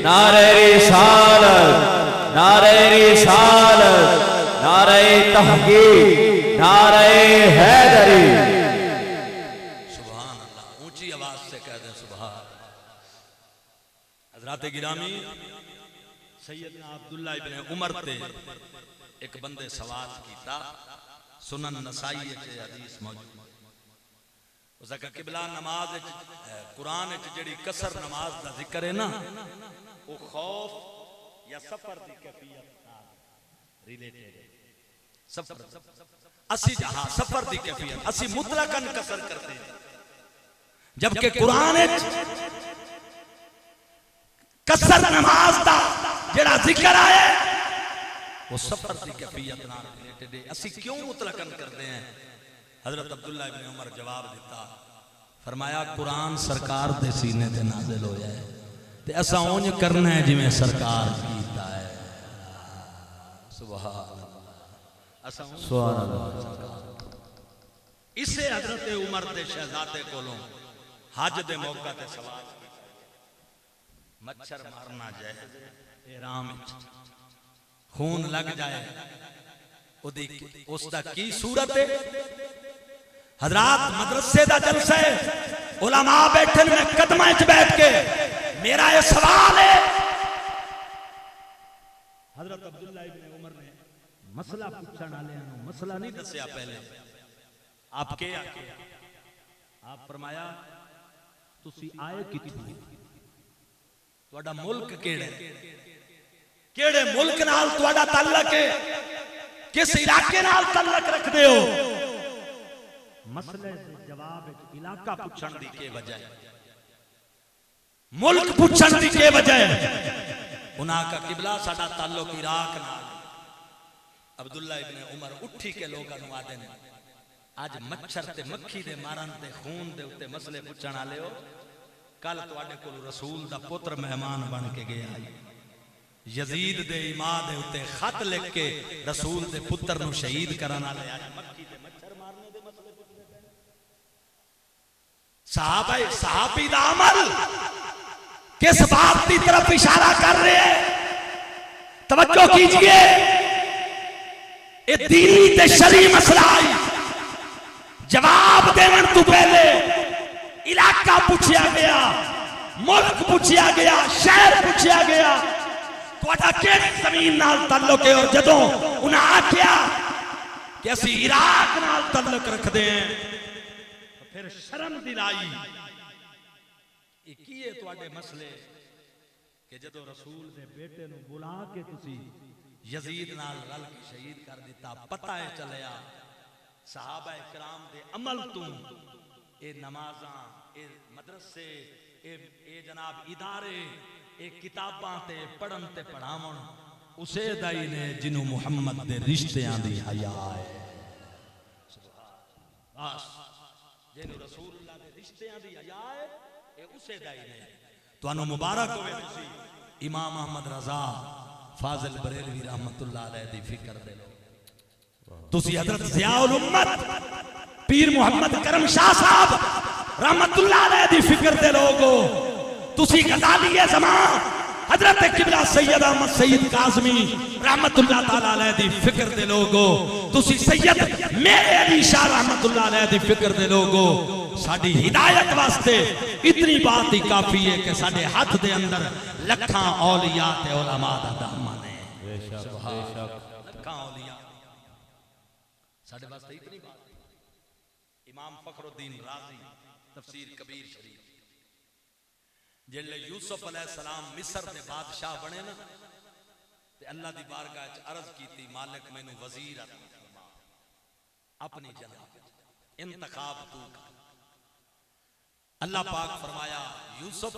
نعرہ رسالت، نعرہ رسالت، نعرہ تحقیق، نعرہ حیدری۔ سبحان اللہ، اونچی آواز سے کہہ دیں سبحان۔ حضرات گرامی، سیدنا عبداللہ ابن عمر تے ایک بندے سوال کیتا، سنن نسائی کے حدیث موجود۔ اس کا قبلہ نماز قرآن جڑی قصر نماز دا ذکر ہے نا، وہ خوف یا سفر دی کیفیت ریلیٹڈ ہے۔ سفر اسی جہاں سفر دی کیفیت اسی مطلقاً قصر کرتے ہیں، جبکہ قرآن قصر نماز دا جڑا ذکر آئے وہ سفر دی کیفیت نہ ریلیٹڈ ہے۔ اسی کیوں مطلقاً کرتے ہیں؟ حضرت عبداللہ ابن عمر جواب دیتا، فرمایا قرآن سرکار دے سینے تے نازل ہو جائے تے ایسا اونج کرنا ہے جی میں سرکار کیتا ہے۔ سبحان اللہ۔ اسے حضرت عمر دے شہزادے کولوں حج دے موقع تے سوال مچھر مارنا جائے احرام وچ خون لگ جائے اس دا کی صورت ہے؟ حضرات مدرسے دا جلسہ ہے، علماء بیٹھن میں قدمہ اچ بیٹھ کے میرا یہ سوال ہے۔ حضرت عبداللہ ابن عمر نے مسئلہ پوچھنا لے انہوں مسئلہ نہیں دسیا پہلے، آپ کے آکے آپ فرمایا تسی آئے کتوں، توڑا ملک کیڑے کیڑے ملک نال توڑا تعلق ہے، کس علاقے نال تعلق رکھ دے ہو؟ مسئلے سے جواب علاقہ پوچھن دی کے وجہ ہے، ملک پوچھن دی کے وجہ ہے۔ انہاں کا قبلہ ساڑا تعلق عراق نال۔ عبداللہ ابن عمر اٹھی کے لوگاں نو آدھے نے آج مچھر تے مکھی دے مارن تے خون دے اتے مسئلے پوچھن آلے ہو، کل تو آڈے کو رسول دا پتر مہمان بن کے گیا ہے، یزید دے امام دے اتے خط لکھ کے رسول دے پتر نو شہید کرنا لے آج مکھی دے مچھر مارنے دے مسئلے پوچھنے دے۔ صحابی دا عمل کس بات کی طرف اشارہ کر رہے ہیں؟ توجہ کیجئے، یہ دینی تے شرعی مسئلہ آئی، جواب دیون تو پہلے علاقہ پوچھیا گیا، ملک پوچھیا گیا، شہر پوچھیا گیا، تو اٹھا کیڑی زمین نال تعلق ہے، اور جدوں انہاں آکھیا کہ اسی عراق نال تعلق رکھ دیں تو پھر شرم دلائی یہ کیے تو آڈے مسئلے کہ جدو رسول دے بیٹے نو بلا کے تسی یزید نال رل کے شہید کر دیتا، پتہ ہے چلیا صحابہ اکرام دے عمل تو اے نمازاں، اے مدرسے، اے جناب ادارے، اے کتاباں تے پڑھن تے پڑھاون اسے دائی نے جنہوں محمد دے رشتے آندی حیاء ہے۔ بس جنہوں رسول اللہ دے رشتے آندی حیاء ہے اے اسے دائی نے۔ تو انہوں مبارک ہوئے تسی امام احمد رضا فاضل بریلوی رحمت اللہ علیہ دی فکر دے لو، تسی حضرت ضیاء الامت پیر محمد کرم شاہ صاحب رحمت اللہ علیہ دی فکر دے لوگو، تسی غزالی زمان حضرت قبلہ سید احمد سید قاسمی رحمت اللہ تعالیٰ علیہ دی فکر دے لوگو، تسی سید میرے علی شاہ رحمت اللہ علیہ دی فکر دے لوگو۔ ساڑھی ہدایت واسطے اتنی بات ہی کافی ہے کہ ساڑھے ہاتھ دے اندر لکھاں اولیاء تے علماء دا دامن ہے، لکھاں اولیاء ساڑھے واسطے اتنی بات ہے۔ امام فخر الدین رازی تفسیر کبیر شریف جلے یوسف علیہ السلام مصر دے بادشاہ بنے نا، تے اللہ دی بارگاہ وچ عرض کیتی مالک مینوں وزیر عطا فرما اپنی جناب انتخاب تو کر۔ اللہ پاک فرمایا یوسف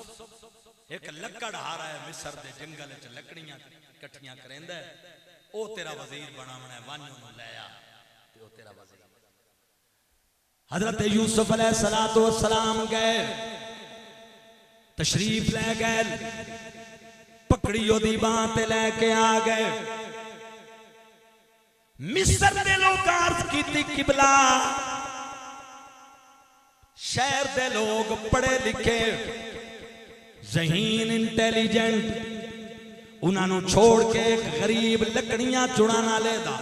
ایک لکڑ ہارا ہے مصر دے جنگل وچ لکڑیاں کٹھیاں کریندا ہے، او تیرا وزیر بناونا ہے، ون اونوں لے آ تے او تیرا وزیر۔ حضرت یوسف علیہ السلام گئے، تشریف لے گئے، پکڑی او دی باں تے لے کے آ گئے۔ مصر دے لوگ عرض کیتی قبلہ شہر دے لوگ پڑھے لکھے ذہین انٹیلیجنٹ انہاں نو چھوڑ کے ایک غریب لکڑیاں چڑانا لے دا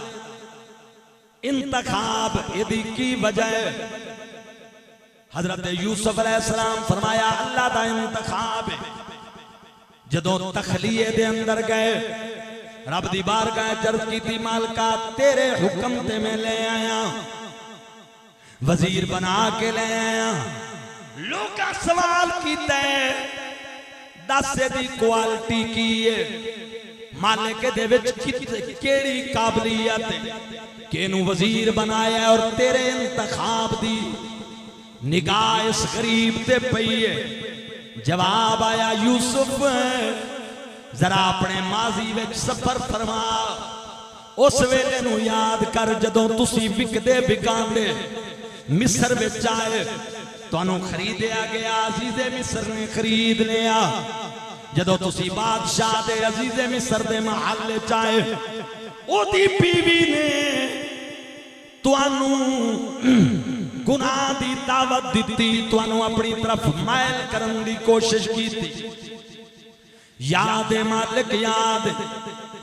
انتخاب ادھی کی وجہ ہے۔ حضرت یوسف علیہ السلام فرمایا اللہ دا انتخاب ہے۔ جدوں تخلیے دے اندر گئے رب دی بارگاہ عرض کیتی مالکا تیرے حکم تے میں لے آیا، وزیر بنا کے لے آیا۔ لوگا سوال کیتا ہے دسے دی کوالٹی کی ہے، مالک دے وچ کیڑی قابلیت ہے کہ انہوں وزیر بنایا اور تیرے انتخاب دی نگاہ اس غریب تے پئی ہے۔ جواب آیا یوسف ذرا اپنے ماضی وچ سفر فرما، اس ویلے نو یاد کر جدوں تسی وکدے بکاندے مصر وچ آئے، تانوں خریدیا گیا، عزیز مصر نے خرید لیا۔ جدوں تسی بادشاہ دے عزیز مصر دے محل چائے، او دی بیوی نے توانوں گناہ دی دعوت دیتی، توانوں اپنی طرف مائل کرن دی کوشش کی تھی۔ یاد مالک یاد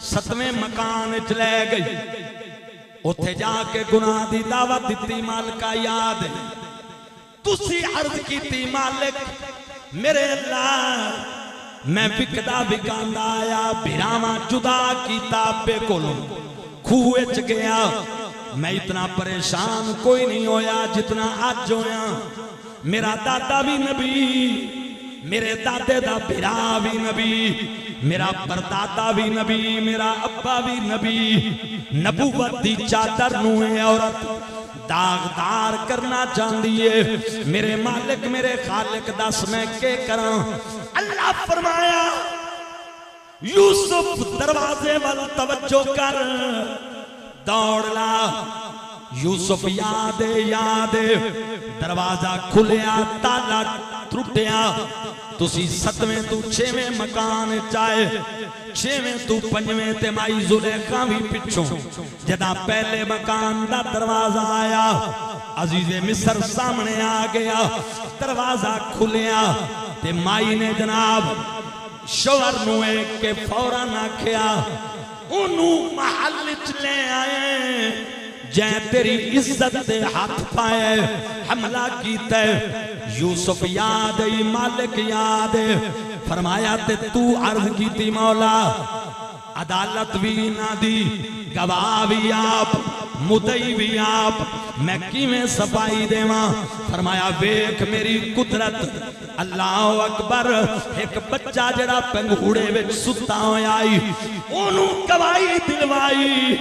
7ویں مکان چلے گئی، اتھے جا کے گناہ دی دعوت دیتی مالکہ یاد۔ تسی عرض کیتی مالک میرے اللہ میں بکدا بکاندا آیا، بھراواں جدا کیتا بے کولوں کھوئے چ گیا، میں اتنا پریشان کوئی نہیں ہویا جتنا آج ہویا۔ میرا دادا بھی نبی، میرے دادے دا بھرا بھی نبی، میرا پردادا بھی نبی، میرا ابا بھی نبی۔ نبوت دی چادر نوے عورت داغدار کرنا چاندی ہے، میرے مالک میرے خالق دس میں کے کراں۔ اللہ فرمایا یوسف دروازے وال توجہ کر، دوڑ لا۔ یوسف یاد دروازہ کھلیا، تالا ٹوٹیا۔ تسی 7ویں تو 6ویں مکان چائے، 6ویں تو 5ویں تے مائی زلیخا بھی پچھوں۔ جدا پہلے مکان دا دروازہ آیا، عزیز مصر سامنے آ گیا، دروازہ کھلیا تے مائی نے جناب شوہر نوے کے فوراً آکھیا انہوں محل چلے آئے جائیں تیری عزت دے ہاتھ پائے حملہ کیتا ہے۔ یوسف یاد ہے، مالک یاد ہے، فرمایا تے تو عرض کیتی مولا عدالت بھی نہ دی، گواہ بھی آپ، مدعی بھی آپ، میں کیویں صفائی دے ماں؟ فرمایا ویکھ میری قدرت، اللہ اکبر۔ ایک بچہ جڑا پنگھوڑے وچ ستا ہویا آئی، انہوں گواہی دلوائی،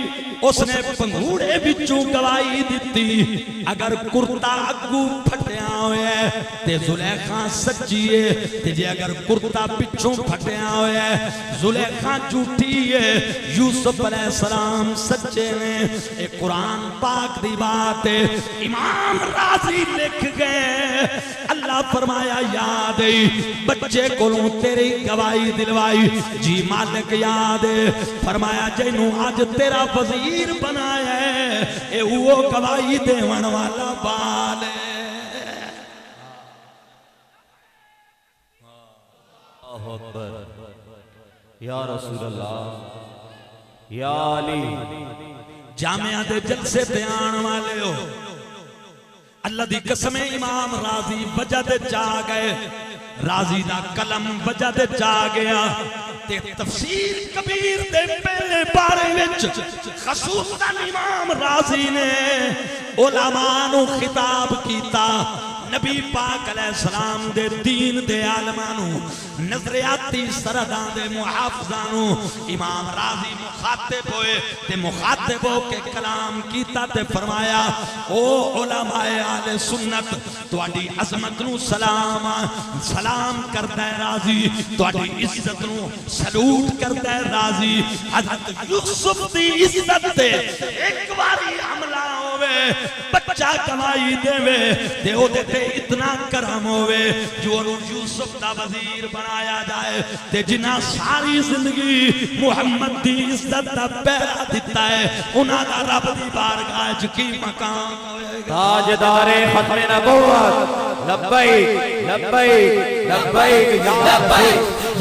اس نے پنگھوڑے وچوں گواہی دیتی۔ اگر کرتا اگو پھٹیا ہویا ہے تے زلیخا سچی ہے، تے جے اگر کرتا پچھوں پھٹیا ہویا ہے زلیخا جھوٹی ہے۔ یوسف علیہ السلام سچے نے، ایک قرآن پاک دی بات ہے، امام راضی لکھ گئے۔ اللہ فرمایا یاد ہے بچے کولوں تیری گواہی دلوائی، جی مالک یاد ہے، فرمایا جنوں آج تیرا وزیر بنایا ہے اے وہ گواہی دیون والا بال ہے۔ اللہ اکبر، یا رسول اللہ، یا علی۔ جامعہ دے جلسے تے آن والے ہو، اللہ دی قسم امام راضی وجہ دے چا گئے، راضی دا قلم وجہ دے چا گیا تے تفسیر کبیر دے پہلے بارے وچ خصوصاً امام راضی نے علماء نو خطاب کیتا، نبی پاک علیہ السلام دے دین دے عالمانو نظریاتی سردان دے محافظانو امام راضی مخاطب ہوئے تے مخاطب ہو کے کلام کیتا تے فرمایا او علماء اہل سنت تواڈی عظمت نو سلام کردا ہے راضی، تواڈی عزت نو سلوٹ کردا ہے راضی۔ حضرت یوسف دی عزت تے ایک باری حملہ ہوئے بچہ کمائی دے وے تے او دے تے اتنا کرم ہوئے جو انہوں یوسف دا وزیر بنایا جائے تے جنہ ساری زندگی محمد دی عزت دا پیرا دیتا ہے انہاں دا رب دی بارگاہ چکی مقام ہوئے گا۔ تاجدار ختم نبوت لبیک لبیک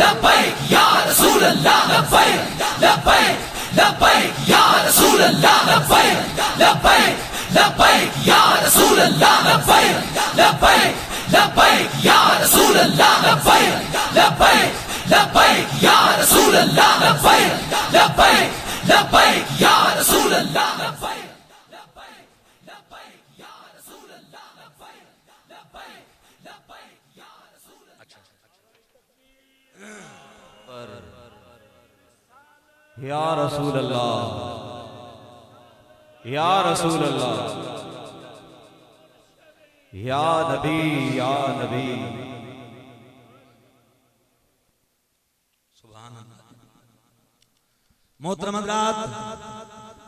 لبیک یا رسول اللہ، لبیک لبیک یا رسول اللہ، لبیک لبیک لبیک یا رسول اللہ، لبیک لبیک لبیک یا رسول اللہ، لبیک لبیک لبیک یا رسول اللہ، لبیک لبیک لبیک یا رسول اللہ، لبیک لبیک لبیک یا رسول اللہ، لبیک لبیک لبیک یا رسول اللہ۔ یا رسول اللہ، یا رسول اللہ، یا نبی یا نبی۔ سبحان اللہ۔ محترم حضرات،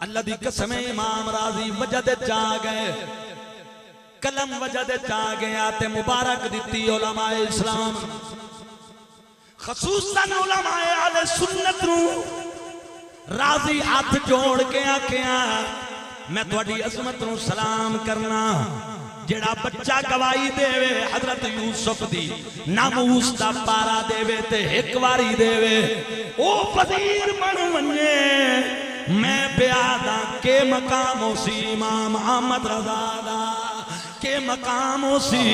اللہ دی قسم امام راضی وجد چا گئے، قلم وجد چا گیا تے مبارک دیتی علماء اسلام، خصوصاً علماء اہل سنت نو راضی ہاتھ جوڑ کے آکھیا میں تواڈی عظمت نو سلام کرنا، جڑا بچہ گواہی دے وے حضرت یوسف دی ناموس دا پارا دے وے تے ایک واری دے وے او وزیر بن ونجے میں بیادا کے مقام سی امام احمد رضا دا، کے مقام سی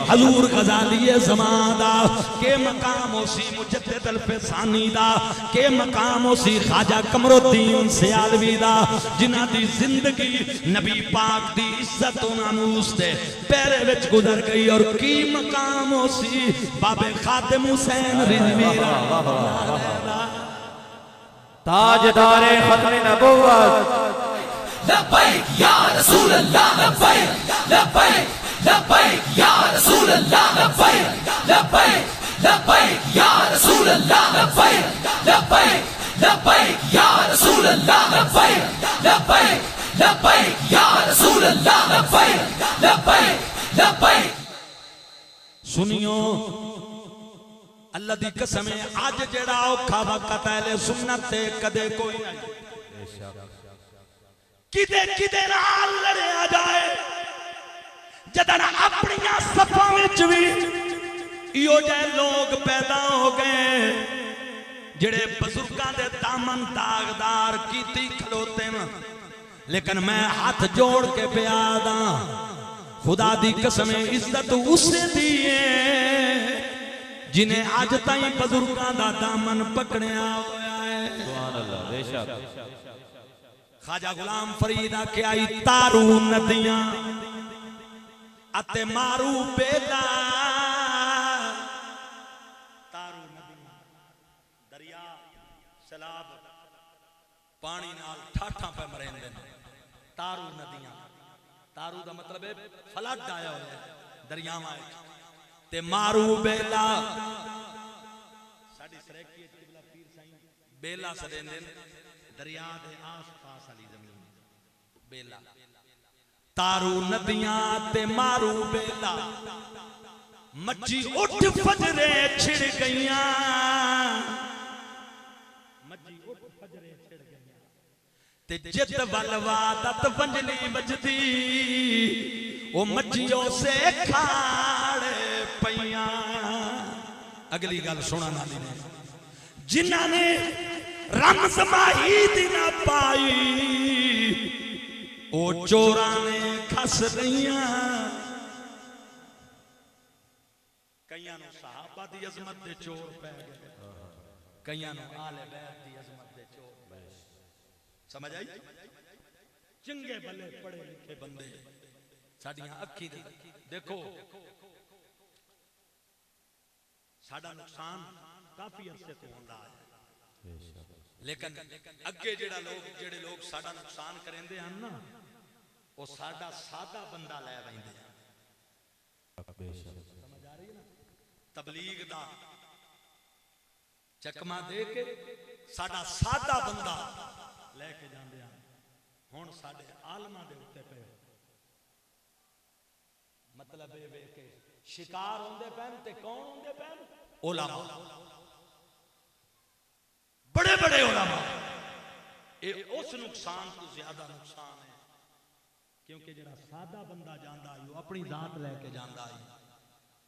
حضور غزالی زمان دا، کے مقام سی مجدد الفسانی دا، کے مقام سی خواجہ قمر الدین سیالوی دا، جنہ دی زندگی نبی پاک دی عزت و ناموس دے پیرے وچ گزر گئی، اور کی مقام سی باب خاتم حسین رضوی تاجدار ختم نبوت لبیک یا رسول اللہ، لبیک لبیک لبیک یا رسول اللہ، لبیک لبیک لبیک یا رسول اللہ، لبیک لبیک لبیک یا رسول اللہ، لبیک لبیک لبیک یا رسول اللہ، لبیک لبیک لبیک۔ سنیو اللہ دی قسم آج جڑا اوکھا وقت اہل سنت تے کدے کوئی نہیں، کدے کدے نال لڑیا جائے، جدن اپنیاں صفاں وچ وی ایو جائے لوگ پیدا ہو گئے جڑے بزرگاں دے دامن داغدار کیتی کھلوتے ہیں، لیکن میں ہاتھ جوڑ کے بیادا خدا دی قسم عزت اسے دیئے جنہیں آج تائیں بزرگاں دا دامن پکڑیا ہویا ہے۔ سبحان اللہ، بے شک۔ خواجہ غلام فریدہ کے آئی تارو ندیاں اتے مارو بیلا، تارو ندیاں دریا سیلاب پانی نال ٹھاٹھاں پہ مرین دے، تارو ندیاں، تارو دا مطلب ہے فلڈ آیا ہویا ہے دریاں آئے تے مارو بیلا، ساڑی سریکی قبلہ پیر سائیں بیلا سدین دین دریا دے آس پاس علی زمین بیلا، تارو ندیاں تے مارو بیلا، مچی اٹھ فجرے چھڑ گئیاں، مچی اٹھ فجرے چھڑ گئیاں تے جت والوادت ونجلی بجدی او مچیوں سے کھاڑے پیاں۔ اگلی گل سونا نالی نے جنہ نے رمز ماہی دی نہ پائی او چورانے کھس دیاں، کئیاں نو صحابہ دی عظمت دے چور پہ گئے، کئیاں نو آل بیت دی عظمت دے چور پہ گئے، سمجھ آئی؟ چنگے بلے پڑے لکھے بندے ساڈیاں اکھی دیکھو ساڈا نقصان کافی عرصے تو ہوندا ہے، لیکن اگے جڑے لوگ ساڈا نقصان کریندے ہیں نا وہ ساڈا سادہ بندہ لے ویندے ہیں۔ سمجھ آ رہی ہے نا؟ تبلیغ دا چکما دے کے ساڈا سادہ بندہ لے کے جاندے ہیں۔ ہن ساڈے عالماں دے اوتے پے مطلب یہ کہ شکار ہوندے پین تے کون ہوندے پین؟ علماء، بڑے بڑے علماء۔ یہ اس نقصان تو زیادہ نقصان ہے کیونکہ جڑا سادہ بندہ جاندا ہے وہ اپنی ذات لے کے جاندا ہے۔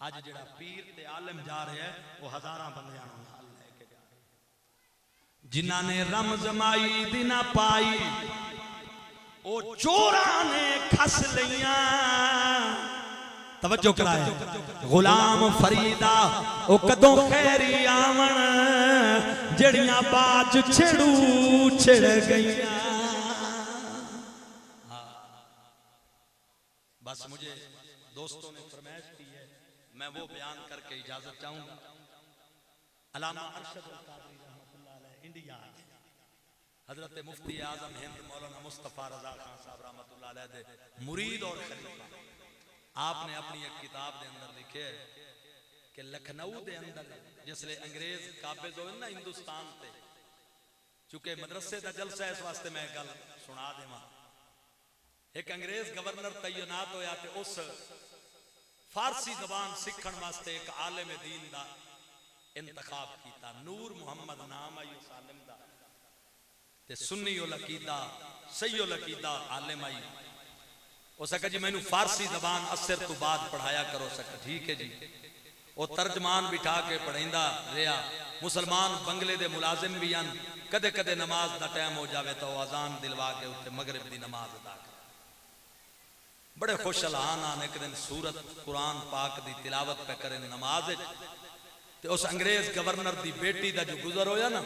اج جڑا پیر تے عالم جا رہے ہیں وہ ہزاراں بندیاں نوں نال لے کے جا رہے ہیں۔ جنہاں نے رمز مائی دی نہ پائی او چوراں نے کھس لیاں۔ توجہ کرائے غلام فریدہ او کدوں خیری آون جڑیاں باج چھڑو چھڑ گئیاں۔ بس مجھے دوستوں نے فرمائش کی ہے میں وہ بیان کر کے اجازت چاہوں گا۔ علامہ ارشد القادری رحمۃ اللہ علیہ انڈیا، حضرت مفتی اعظم ہند مولانا مصطفیٰ رضا خان صاحب رحمۃ اللہ علیہ دے مرید اور خلیفہ، آپ نے اپنی ایک کتاب دے اندر لکھے کہ لکھنؤ دے اندر جس لئے انگریز قابض ہوئے نا ہندوستان تے، چونکہ مدرسے دا جلسہ اس واسطے میں گل سنا دے ماں، ایک انگریز گورنر تعینات ہویا تے اس فارسی زبان سکھن واسطے ایک عالم دین دا انتخاب کیتا، نور محمد نام آئی اس عالم دا تے سنی العقیدہ صحیح العقیدہ عالم آئی۔ وہ سکا جی میں نے فارسی زبان اثر تو بعد پڑھایا کرو سکا، ٹھیک ہے جی۔ وہ ترجمان بٹھا کے پڑھائندہ رہا، مسلمان بنگلے دے ملازم بھی ان کدے کدے نماز دا ٹائم ہو جاوے تو اذان دلوا کے اٹھے مغرب دی نماز ادا کر۔ بڑے خوش الہان آن ایک دن سورت قرآن پاک دی تلاوت پہ کریں نماز تے اس انگریز گورنر دی بیٹی دا جو گزر ہویا نا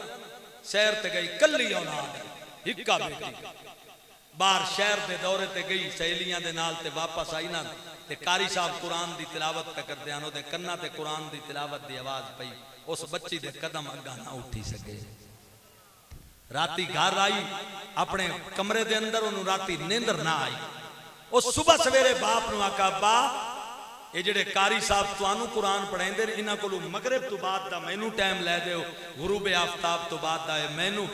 سیر تے گئی کلی اولاد ہکا بیٹی باہر شہر دے دورے تے گئی سہیلیاں دے نال تے واپس آئی نا تے قاری صاحب قرآن دی تلاوت پہ کر دیانو دے کنہ تے قرآن دی تلاوت دی آواز پئی، اس بچی دے قدم اگا نہ اٹھی سکے۔ راتی گھر آئی اپنے کمرے دے اندر انہوں راتی نیندر نہ آئی، اس صبح سویرے باپ نو آکا با یہ جڑے قاری صاحب توانو قرآن پڑھائیں دے انہاں کو مغرب تو بعد دا مینو ٹائم لے دے غروب آفتاب تو بعد دا مینو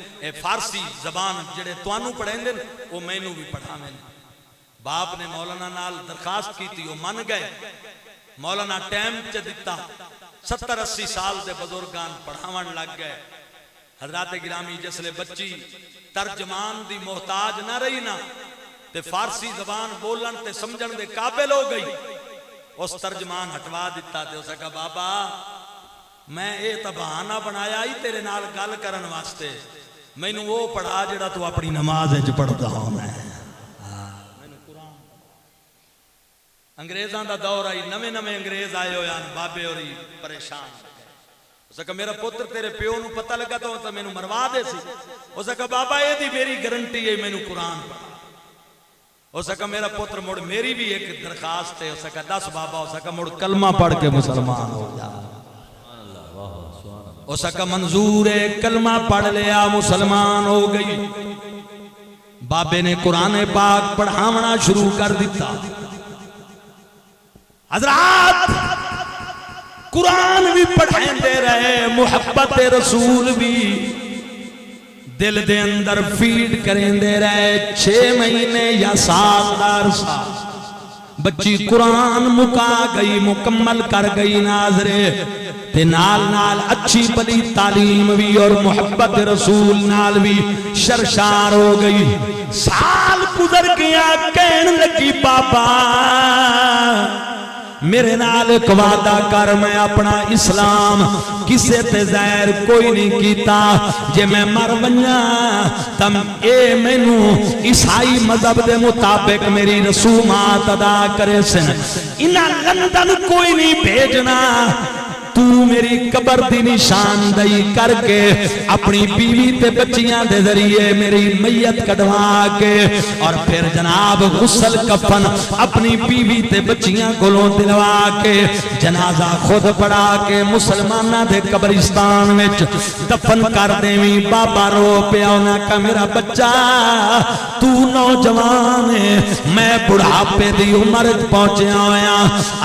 فارسی زبان جڑے توانو پڑھائیں دے وہ مینو بھی پڑھا میں۔ باپ نے مولانا نال درخواست کی تھی وہ من گئے، مولانا ٹائم چا دیتا 70-80 سال دے بزرگان پڑھاون لگ گئے۔ حضرات گرامی جسلے بچی ترجمان دی محتاج نہ رہی نا تے فارسی زبان بولن تے سمجھن دے قابل ہو گئی، اس ترجمان ہٹوا دیتا تے اسے کہا بابا میں اے بہانہ بنایا ہی تیرے نال گل کرن واسطے، میں نے وہ پڑھا جڑا تو اپنی نماز وچ پڑھدا ہوں میں قرآن۔ انگریزاں دا دور آئی، نویں نویں انگریز آئے ہوئے بابے اور پریشان، اسے کہا میرا پتر تیرے پیو نو پتہ لگا تو میں نے مروا دے سی، اسے کہا بابا یہ دی میری گارنٹی ہے میں نے قرآن پڑھا۔ اسے کہا میرا پتر مڑ میری بھی ایک درخواست ہے، اسے کہا 10 بابا، اسے کہا مڑ کلمہ پڑھ کے مسلمان ہو جا۔ اسے کہا منظور ہے، کلمہ پڑھ لیا مسلمان ہو گئی۔ بابے نے قرآن پاک پڑھاونا شروع کر دیتا۔ حضرات قرآن بھی پڑھائیں دے رہے، محبت رسول بھی دل دے اندر فیڈ کریں دے رہے، 6 مہینے یا 7 عرصہ بچی قرآن مکا گئی، مکمل کر گئی ناظرے تے نال نال اچھی بلی تعلیم بھی اور محبت رسول نال بھی شرشار ہو گئی۔ سال گزر گیا، کہن لگی بابا میرے نال ایک وعدہ کر، میں اپنا اسلام کسے تے ظاہر کوئی نہیں کیتا، جے میں مر ونجاں تم اے مینو عیسائی مذہب دے مطابق میری رسومات ادا کرے سن، انہاں لندن کوئی نہیں بھیجنا، تو میری قبر دی نشاندہی کر کے اپنی بیوی تے بچیاں دے ذریعے میری میت کڈوا کے اور پھر جناب غسل کفن اپنی بیوی تے بچیاں کولوں دلوا کے جنازہ خود پڑھا کے مسلمانہ دے قبرستان وچ دفن کر دیویں. بابا رو پیا انہاں کہ میرا بچہ تو نوجوان ہے میں بڑھاپے دی عمر پہنچیا ہویا.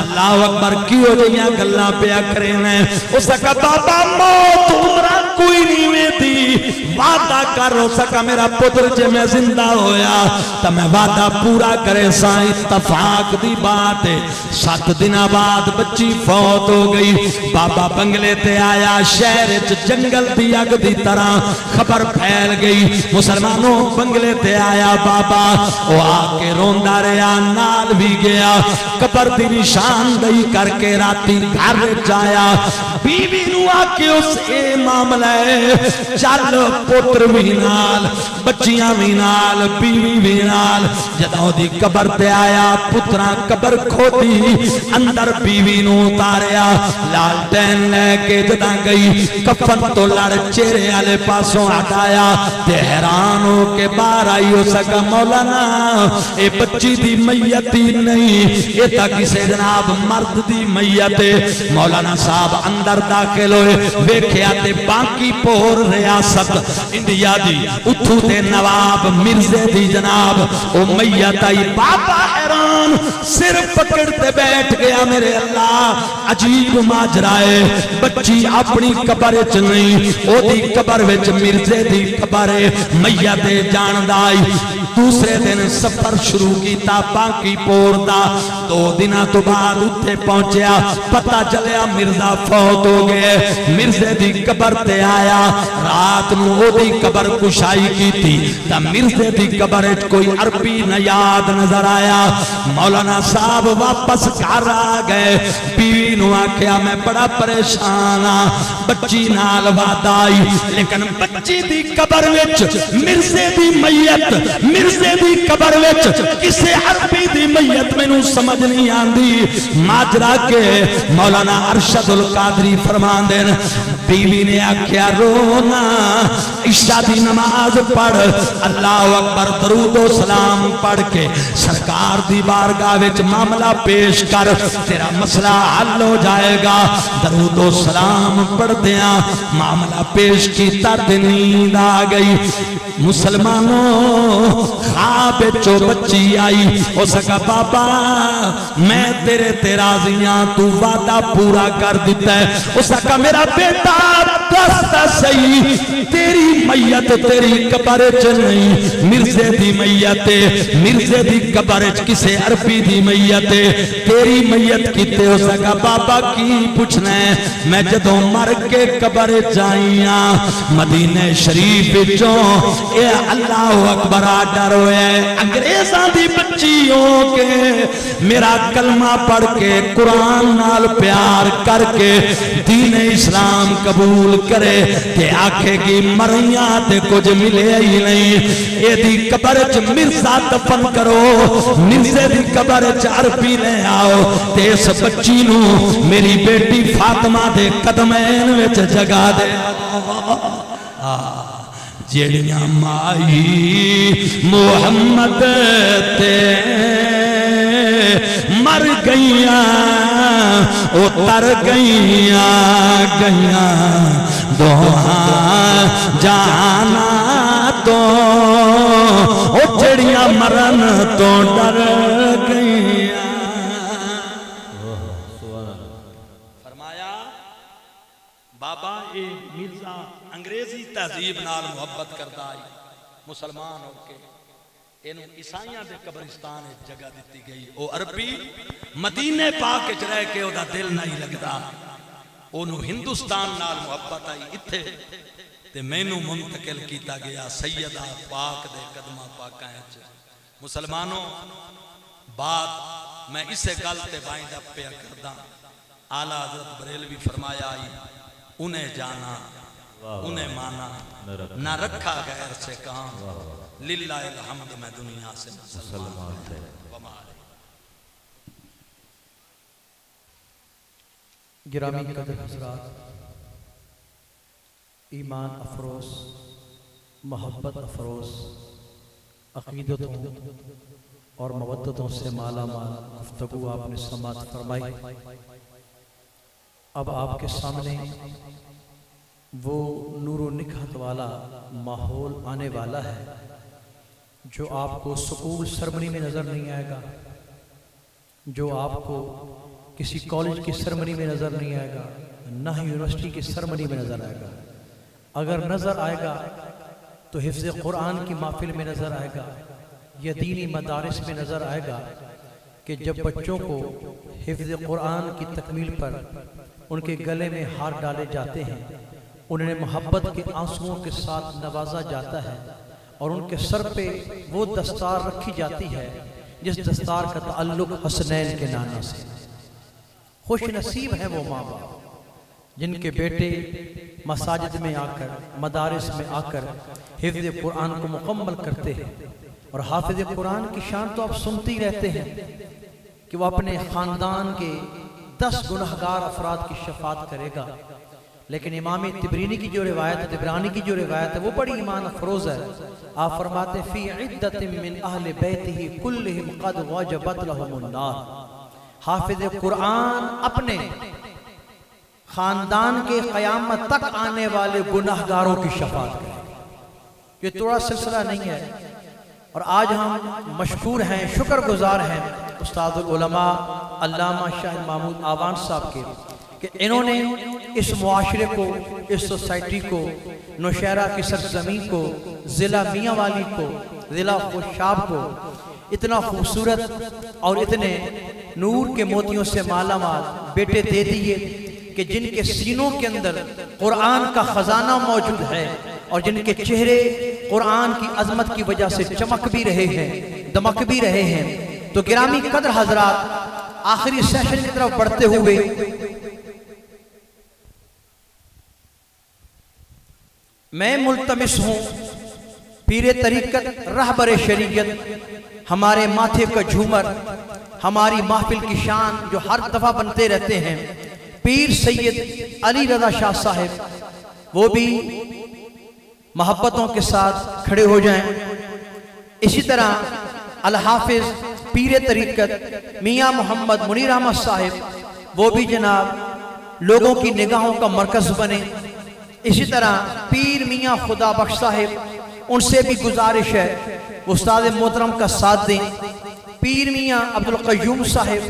اللہ اکبر کیوں جیاں گلاں پیا کرے نے. اس کا بابا موت عمرہ کوئی نہیں ویندی وعدہ کر ہو سکا میرا پتر جے میں زندہ ہویا تو میں وعدہ پورا کرے سا. اتفاق دی بات ہے 7 دن بعد بچی فوت ہو گئی. بابا بنگلے تے آیا شہر وچ جنگل دی اگ دی طرح خبر پھیل گئی. مسلمانوں بنگلے تے آیا بابا او آ کے روندا رہیا نال بھی گیا قبر دی نشاندہی کر کے راتی گھر جایا. بیوی نو آ کے اس اے معاملہ ہے چل پتر بھی نال بچیاں بھی نال بیوی بھی نال. جدوں دی قبر تے آیا پتراں قبر کھوتی اندر بیوی نو اتاریا لالٹین لے کے جداں گئی کفن تو لڑ چہرے والے پاسوں ہٹایا تے حیران ہو کے باہر آئی. ہو سکا مولانا اے بچی دی میت ہی نہیں اے تا کسے جناب مرد دی میت ہے. مولانا صاحب اندر داخل ہوئے ویکھیا تے باقی پور ریاست انڈیا دی اتھو تے نواب مرزے دی جناب او میت آئی. بابا حیران سر پکڑتے بیٹھ گیا میرے اللہ عجیب ماجرا ہے. بچی اپنی قبر وچ نہیں او دی قبر وچ مرزے دی قبر ہے میت جاندا آئی. دوسرے دن سفر شروع کیتا باقی پور دا 2 دناں تو بعد اتھے پہنچیا پتہ چلیا مرزا فوت ہو گئے. مرزے دی قبر تے آیا رات نو او دی قبر کشائی کیتی تا مرزے دی قبر وچ کوئی عربی نہ یاد نظر آیا. مولانا صاحب واپس گھر آ گئے. بیوی نو آکھیا میں بڑا پریشان ہاں بچی نال وعدہ آئی لیکن بچی دی قبر وچ مرزے دی میت مرزے دی قبر وچ کسے عربی دی میت مینوں سمجھ نہیں آندی. ماجرا کے مولانا ارشد القادری فرماندے نے بیوی نے آکھیا رونا عشاء دی نماز پڑھ اللہ اکبر درود و سلام پڑھ کے سرکار دی بارگاہ وچ معاملہ پیش کر تیرا مسئلہ حل ہو جائے گا. درود و سلام پڑھ دیاں معاملہ پیش کیتا تے نیند آ گئی. مسلمانوں خواب چو بچی آئی ہو سکا بابا میں تیرے تے راضی ہاں تو وعدہ پورا کر دیتا ہے. ہو سکا میرا بیٹا دستا صحیح تیری میت تیری قبر وچ نہیں مرزے دی میت مرزے دی قبر وچ کسے عربی دی میت تیری میت کیتے. ہو سکا بابا کی پوچھنا ہے میں جدوں مر کے قبر جائیاں مدینہ شریف وچوں اے اللہ اکبر آڈر ہوئے انگریزاں دی بچی ہو کے میرا کلمہ پڑھ کے قرآن نال پیار کر کے دین اسلام قبول کرے تے آکھے گی مریاں تے کچھ ملے ہی نہیں. اے دی قبر وچ مرزا دفن کرو مرزے دی قبر وچ عربی لے آؤ تے اس بچی نو میری بیٹی فاطمہ دے قدمین وچ جگا دے. جیڑیاں مائی محمد تے مر گئیاں اتر گئیاں گئیاں دوہاں جانا تو او جڑیاں مرن تو ڈر گئیاں. فرمایا بابا اے مرزا انگریزی تہذیب نال محبت کردا آئی مسلمان ہو کے اینو عیسائیاں دے قبرستان جگہ دیتی گئی. او عربی مدینے پاک وچ رہ کے او دا دل نہیں لگدا اونوں ہندوستان نال محبت آئی اتھے تے مینوں منتقل کیتا گیا سیدہ پاک دے قدماں پاکاں وچ. مسلمانوں بات میں اسے گل تے وائنڈ اپ پیا کردا. اعلیٰ حضرت بریلوی فرمایا آئی انہیں جانا انہیں مانا نہ رکھا غیر سے کام للہ الحمد میں دنیا سے مسلمان تھے. گرامی قدر حضرات، ایمان افروز، محبت افروز، عقیدتوں اور مودتوں سے مالا مال گفتگو آپ نے سماعت فرمائی۔ اب آپ کے سامنے وہ نور و نکہت والا ماحول آنے والا ہے جو آپ کو سکول سرمنی میں نظر نہیں آئے گا، جو آپ کو کسی کالج کی سرمنی میں نظر نہیں آئے گا، نہ ہی یونیورسٹی کی سرمنی میں نظر آئے گا۔ اگر نظر آئے گا تو حفظ قرآن کی محفل میں نظر آئے گا یا دینی مدارس میں نظر آئے گا کہ جب بچوں کو حفظ قرآن کی تکمیل پر ان کے گلے میں ہار ڈالے جاتے ہیں، انہیں محبت کے آنسوؤں کے ساتھ نوازا جاتا ہے اور ان کے سر پہ وہ دستار رکھی جاتی ہے جس دستار کا تعلق حسنین کے نانا سے۔ خوش نصیب ہیں وہ ماں باپ جن کے بیٹے مساجد میں آ کر، مدارس میں آ کر حفظ قرآن کو مکمل کرتے ہیں۔ اور حافظ قرآن کی شان تو آپ سنتے ہی رہتے ہیں کہ وہ اپنے خاندان کے 10 گنہگار افراد کی شفاعت کرے گا، لیکن امام طبرانی کی جو روایت ہے وہ بڑی ایمان افروز ہے۔ آپ فرماتے فی عدت من اہل بیتہ کلہم قد وجبت لہم النار، حافظ قرآن اپنے خاندان کے قیامت تک آنے والے گناہگاروں کی شفاعت کرے گا۔ یہ تھوڑا سلسلہ نہیں ہے، اور آج ہم مشکور ہیں، شکر گزار ہیں استاد العلماء علامہ شاہ محمود آوان صاحب کے کہ انہوں نے اس معاشرے کو، اس سوسائٹی کو، نوشہرہ کی سرزمین کو، ضلع میاں والی کو، ضلع خوشاب کو اتنا خوبصورت اور اتنے نور کے موتیوں سے مالا مال بیٹے دے دیے کہ جن کے سینوں کے اندر قرآن کا خزانہ موجود ہے اور جن کے چہرے قرآن کی عظمت کی وجہ سے چمک بھی رہے ہیں، دمک بھی رہے ہیں۔ تو گرامی قدر حضرات، آخری سیشن کی طرف بڑھتے ہوئے میں ملتمس ہوں پیر طریقت، رہبر شریعت، ہمارے ماتھے کا جھومر، ہماری محفل کی شان جو ہر دفعہ بنتے رہتے ہیں، پیر سید علی رضا شاہ صاحب، وہ بھی محبتوں کے ساتھ کھڑے ہو جائیں۔ اسی طرح الحافظ پیر طریقت میاں محمد منیر احمد صاحب، وہ بھی جناب لوگوں کی نگاہوں کا مرکز بنے۔ اسی طرح پیر میاں خدا بخش صاحب، ان سے بھی گزارش ہے استاد محترم کا ساتھ دیں۔ پیر میاں عبدالقیوم صاحب،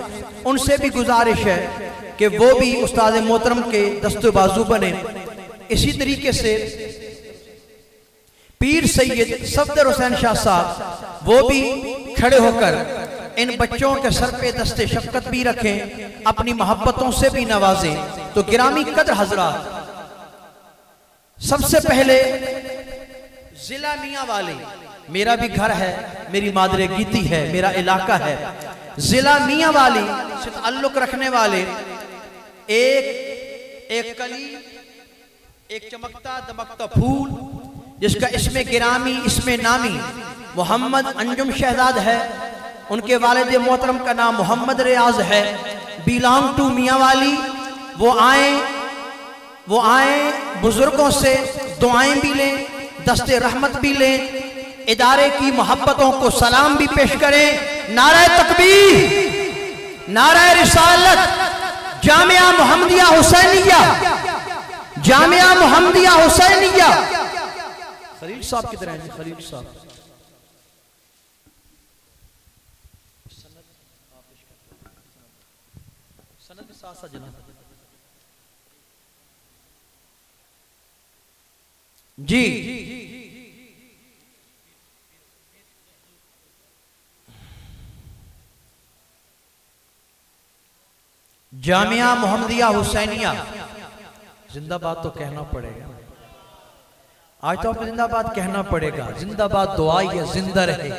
ان سے بھی گزارش ہے کہ وہ بھی استاد محترم کے دست و بازو بنے۔ اسی طریقے سے پیر سید صفدر حسین شاہ صاحب، وہ بھی کھڑے ہو کر ان بچوں کے سر پہ دست شفقت بھی رکھیں، اپنی محبتوں سے بھی نوازیں۔ تو گرامی قدر حضرات، سب سے پہلے ضلع میاں والے، میرا بھی گھر ہے، میری مادر گیتی ہے، میرا علاقہ ہے، ضلع میاں والی سے تعلق رکھنے والے ایک کلی، ایک چمکتا دمکتا پھول جس کا اسم گرامی، اسم نامی محمد انجم شہزاد ہے، ان کے والد محترم کا نام محمد ریاض ہے، بیلانگ ٹو میاں والی۔ وہ آئیں بزرگوں سے دعائیں بھی لیں، دست رحمت بھی لیں، ادارے کی محبتوں کو سلام بھی پیش کریں۔ نعرہ تکبیر، نعرہ رسالت، جامعہ محمدیہ حسینیہ، جامعہ محمدیہ حسینیہ۔ خلیل صاحب کی طرح ہیں، خلیل صاحب سند کے ساتھ ساتھ جناب جی جامعہ محمدیہ حسینیہ زندہ باد تو کہنا پڑے گا، آج تو آپ کو زندہ باد کہنا پڑے گا۔ زندہ باد دعائی ہے، زندہ رہے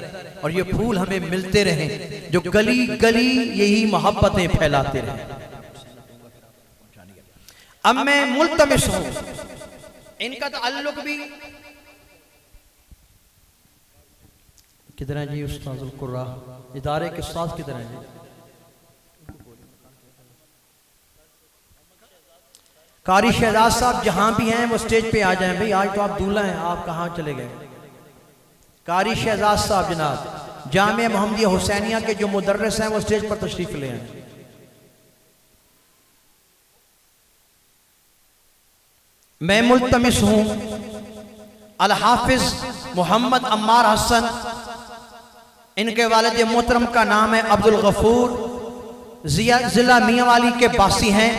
اور یہ پھول ہمیں ملتے رہیں جو گلی گلی یہی محبتیں پھیلاتے رہیں۔ اب میں ملتمس ہوں، ان کا تعلق بھی کدھر ہیں جی استاذ القرآ، ادارے کے ساتھ کدھر ہیں جی؟ قاری شہزاد صاحب جہاں بھی ہیں وہ سٹیج پہ آ جائیں بھئی، آج تو آپ دولہا ہیں، آپ کہاں چلے گئے؟ قاری شہزاد صاحب جناب جامعہ محمدیہ حسینیہ کے جو مدرس ہیں وہ سٹیج پر تشریف لے آئیں۔ میں ملتمس ہوں الحافظ محمد عمار حسن، ان کے والد محترم کا نام ہے عبدالغفور، ضلع میاں والی کے باسی ہیں،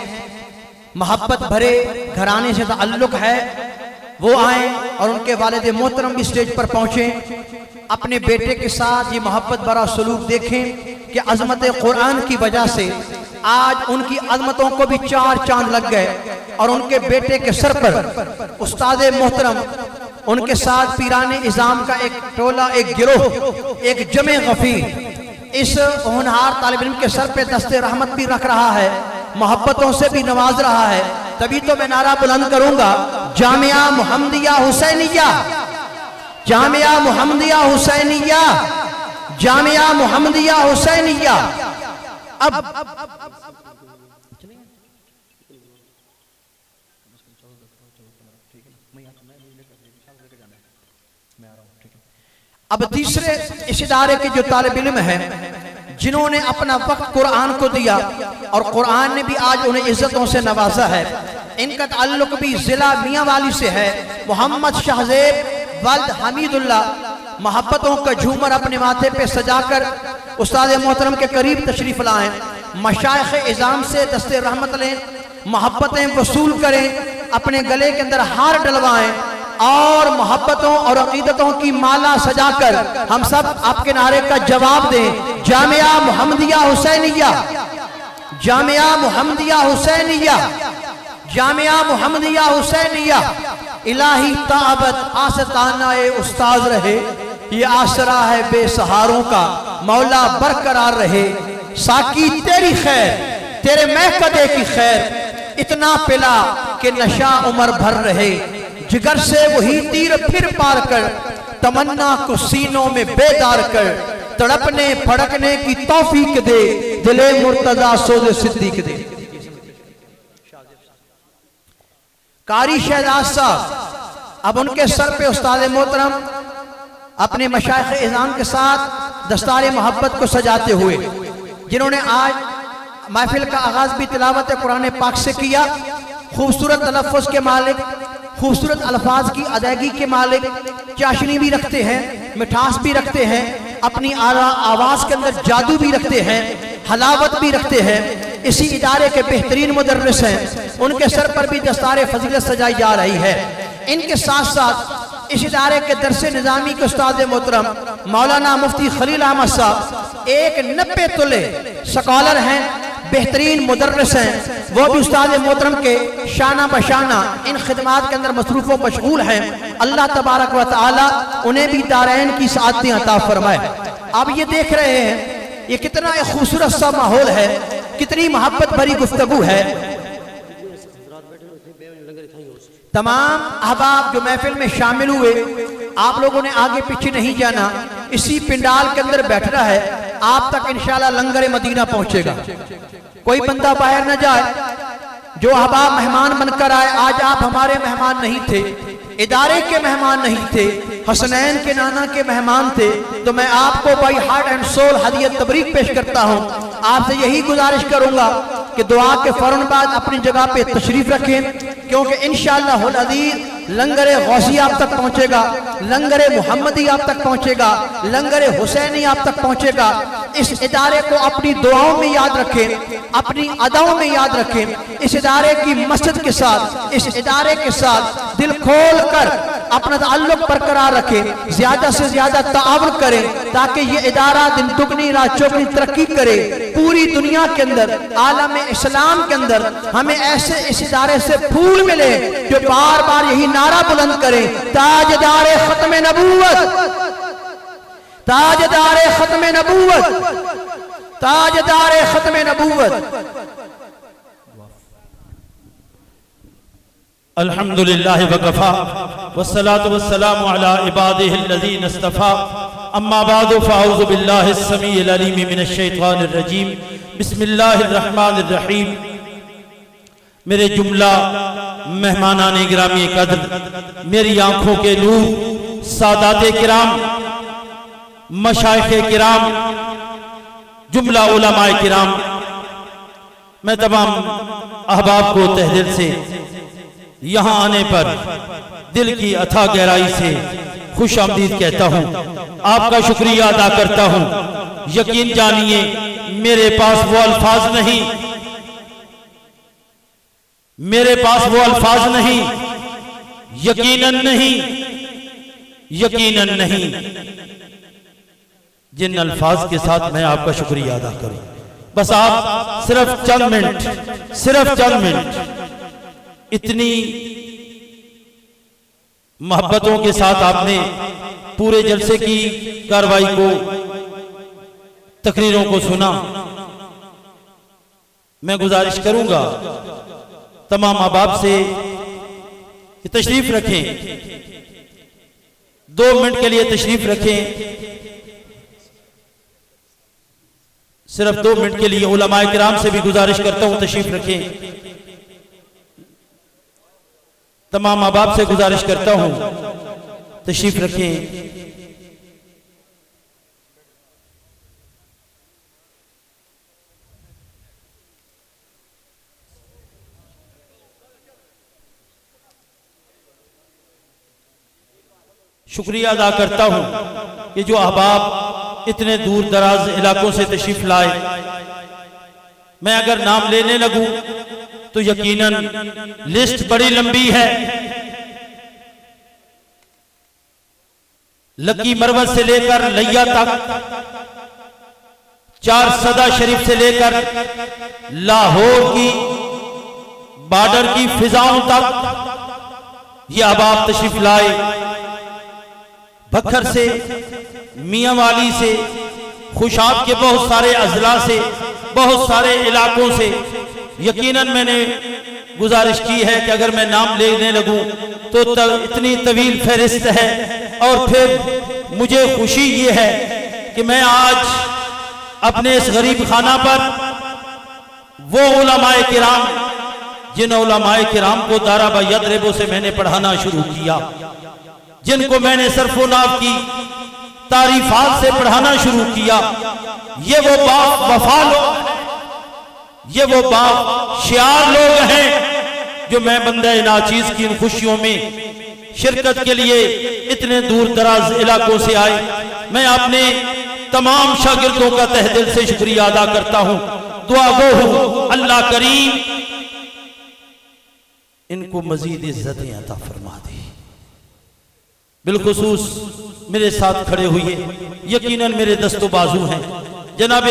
محبت بھرے گھرانے سے تعلق ہے، وہ آئیں اور ان کے والد محترم بھی سٹیج پر پہنچیں، اپنے بیٹے کے ساتھ یہ محبت بھرا سلوک دیکھیں کہ عظمت قرآن کی وجہ سے آج ان کی عظمتوں کو بھی 4 چاند لگ گئے، اور ان کے بیٹے کے سر پر استاد محترم، ان کے ساتھ پیران اعظام کا ایک ٹولہ، ایک گروہ، ایک جمع غفیر اس ہونہار طالب علم کے سر پہ دست رحمت بھی رکھ رہا ہے، محبتوں سے بھی نواز رہا ہے۔ تبھی تو میں نعرہ بلند کروں گا، جامعہ محمدیہ حسینیہ، جامعہ محمدیہ حسینیہ، جامعہ محمدیہ حسینیہ۔ اب اب تیسرے اس ادارے کے جو طالب علم ہیں جنہوں نے اپنا وقت قرآن کو دیا اور قرآن نے بھی آج انہیں عزتوں سے نوازا ہے، ان کا تعلق بھی ضلع میاں والی سے ہے۔ محمد شہزیب والد حمید اللہ محبتوں کا جھومر اپنے ماتھے پہ سجا کر استاد محترم کے قریب تشریف لائیں، مشائخ اعظام سے دست رحمت لیں، محبتیں وصول کریں، اپنے گلے کے اندر ہار ڈلوائیں اور محبتوں اور عقیدتوں کی مالا سجا کر ہم سب آپ کے نعرے کا جواب دیں، جامعہ محمدیہ حسینیہ، جامعہ محمدیہ حسینیہ، جامعہ محمدیہ حسینیہ۔ الہی تعبت آستانہ استاذ رہے، یہ آسرا ہے بے سہاروں کا، مولا برقرار رہے، ساکی تیری خیر، تیرے مہکدے کی خیر، اتنا پلا کہ نشہ عمر بھر رہے، جگر سے وہی تیر پھر پار کر، تمنا کو سینوں میں بیدار کر، تڑپنے پھڑکنے کی توفیق دے، دل مرتضی سوز صدیق دے۔ قاری شہزاد صاحب اب ان کے سر پہ استاد محترم اپنے مشائخ اعظام کے ساتھ دستار محبت کو سجاتے ہوئے، جنہوں نے آج محفل کا آغاز بھی تلاوت قرآن پاک سے کیا، خوبصورت تلفظ کے مالک، خوبصورت الفاظ کی ادائیگی کے مالک، چاشنی بھی رکھتے ہیں، مٹھاس بھی رکھتے ہیں، اپنی آواز کے اندر جادو بھی رکھتے ہیں، حلاوت بھی رکھتے ہیں، اسی ادارے کے بہترین مدرس ہیں، ان کے سر پر بھی دستار فضیلت سجائی جا رہی ہے۔ ان کے ساتھ ساتھ اس ادارے کے درس نظامی کے استاد محترم مولانا مفتی خلیل احمد صاحب ایک 90 تلے سکالر ہیں، بہترین مدرس ہیں، وہ بھی استاد محترم کے شانہ بشانہ ان خدمات کے اندر مصروف و مشغول ہیں۔ اللہ تبارک و تعالی انہیں بھی دارین کی سعادتیں عطا فرمائے۔ اب یہ دیکھ رہے ہیں یہ کتنا ایک خوبصورت سا ماحول ہے، کتنی محبت بھری گفتگو ہے۔ تمام احباب جو محفل میں شامل ہوئے، آپ لوگوں نے آگے پیچھے نہیں جانا، اسی پنڈال کے اندر بیٹھنا ہے، آپ تک انشاءاللہ لنگر مدینہ پہنچے گا، کوئی بندہ باہر نہ جائے۔ جو احباب مہمان بن کر آئے، آج آپ ہمارے مہمان نہیں تھے، ادارے کے مہمان نہیں تھے، حسنین کے نانا کے مہمان تھے، تو میں آپ کو بائی ہارٹ اینڈ سول ہدیت تبریک پیش کرتا ہوں۔ آپ سے یہی گزارش کروں گا کہ دعا کے فوراً بعد اپنی جگہ پہ تشریف رکھیں، کیونکہ انشاءاللہ العزیز لنگر غوثی آپ تک پہنچے گا، لنگر محمدی آپ تک پہنچے گا، لنگر حسینی آپ تک پہنچے گا۔ اس ادارے کو اپنی دعاؤں میں یاد رکھیں، اپنی اداؤں میں یاد رکھیں، اس ادارے کی مسجد کے ساتھ، اس ادارے کے ساتھ دل کھول کر اپنا تعلق برقرار رکھیں، زیادہ سے زیادہ تعاون کریں، تاکہ یہ ادارہ دن دگنی رات چوگنی ترقی کرے، پوری دنیا کے اندر، عالم اسلام کے اندر ہمیں ایسے اس ادارے سے پھول ملے جو بار بار یہی نعرہ بلند کریں، تاجدار ختم نبوت، تاجدار ختم نبوت، تاجدار ختم نبوت۔ الحمدللہ وکفا والصلاة والسلام علی عبادہ الذین اصطفا، اما بعد فاعوذ باللہ السمیع العلیم من الشیطان الرجیم، بسم اللہ الرحمن الرحیم۔ میرے جملہ مہمانان گرامی قدر، میری آنکھوں کے نور، سادات کرام، مشائخ کرام، جملہ علماء کرام، میں تمام احباب کو تہ دل سے یہاں آنے پر دل کی اتھا گہرائی سے خوش آمدید کہتا ہوں، آپ کا شکریہ ادا کرتا ہوں۔ یقین جانیے میرے پاس وہ الفاظ نہیں، میرے پاس وہ الفاظ نہیں، یقیناً نہیں، یقیناً نہیں، جن الفاظ کے ساتھ میں آپ کا شکریہ ادا کروں۔ بس آپ صرف چند منٹ اتنی محبتوں کے ساتھ آپ نے پورے جلسے کی کاروائی کو، تقریروں کو سنا۔ میں گزارش کروں گا تمام احباب سے کہ تشریف رکھیں، 2 منٹ کے لیے تشریف رکھیں، صرف 2 منٹ کے لیے علماء کرام سے بھی گزارش کرتا ہوں تشریف رکھیں، تمام احباب سے گزارش کرتا ہوں تشریف رکھیں۔ شکریہ ادا کرتا ہوں کہ جو احباب اتنے دور دراز علاقوں سے تشریف لائے، میں اگر نام لینے لگوں تو یقیناً لسٹ بڑی لمبی ہے۔ لکی مروت سے لے کر لیا تک، 4 صدا شریف سے لے کر لاہور کی بارڈر کی فضاؤں تک یہ احباب تشریف لائے۔ بکھر سے، میاں والی سے، خوشاب کے بہت سارے اضلاع سے، بہت سارے علاقوں سے۔ یقیناً میں نے گزارش کی ہے کہ اگر میں نام لینے لگوں تو اتنی طویل فہرست ہے، اور پھر مجھے خوشی یہ ہے کہ میں آج اپنے اس غریب خانہ پر وہ علماء کرام، جن علماء کرام کو دارا یدربو سے میں نے پڑھانا شروع کیا، جن کو میں نے صرف و ناف کی تعریفات سے پڑھانا شروع کیا، یہ وہ باپ وفا لوگ ہیں، یہ وہ باپ شعار لوگ ہیں جو میں بندہ ناچیز کی ان خوشیوں میں شرکت کے لیے اتنے دور دراز علاقوں سے آئے۔ میں اپنے تمام شاگردوں کا تہ دل سے شکریہ ادا کرتا ہوں۔ دعا گو ہوں اللہ کریم ان کو مزید عزتیں عطا فرما دے۔ بالخصوص میرے ساتھ کھڑے ہوئے یقیناً میرے دست و بازو ہیں جناب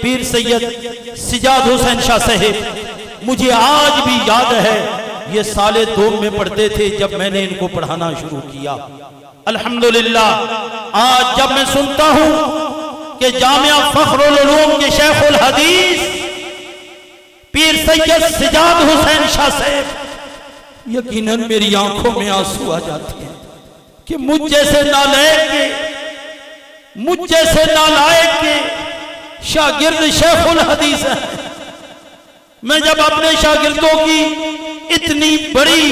پیر سید سجاد حسین شاہ صاحب۔ مجھے آج بھی یاد ہے یہ سال 2 میں پڑھتے تھے جب میں نے ان کو پڑھانا شروع کیا۔ الحمدللہ آج جب میں سنتا ہوں کہ جامعہ فخر العلوم کے شیخ الحدیث پیر سید سجاد حسین شاہ صاحب، یقیناً میری آنکھوں میں آنسو آ جاتے ہیں کہ مجھ جیسے نالائق کے شاگرد شیخ الحدیث ہیں۔ میں جب اپنے شاگردوں کی اتنی بڑی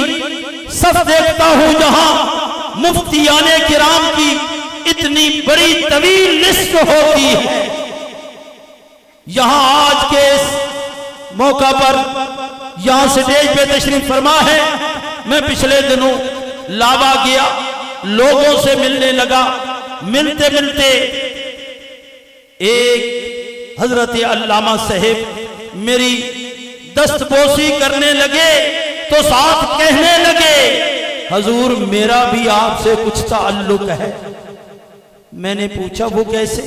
صف دیکھتا ہوں جہاں مفتیان کرام کی اتنی بڑی طویل لسٹ ہوتی ہے، یہاں آج کے اس موقع پر یہاں سٹیج پہ تشریف فرما ہے۔ میں پچھلے دنوں لاوا گیا، لوگوں سے ملنے لگا، ملتے ملتے ایک حضرت علامہ صاحب میری دست بوسی کرنے لگے تو ساتھ کہنے لگے حضور میرا بھی آپ سے کچھ تعلق ہے۔ میں نے پوچھا وہ کیسے؟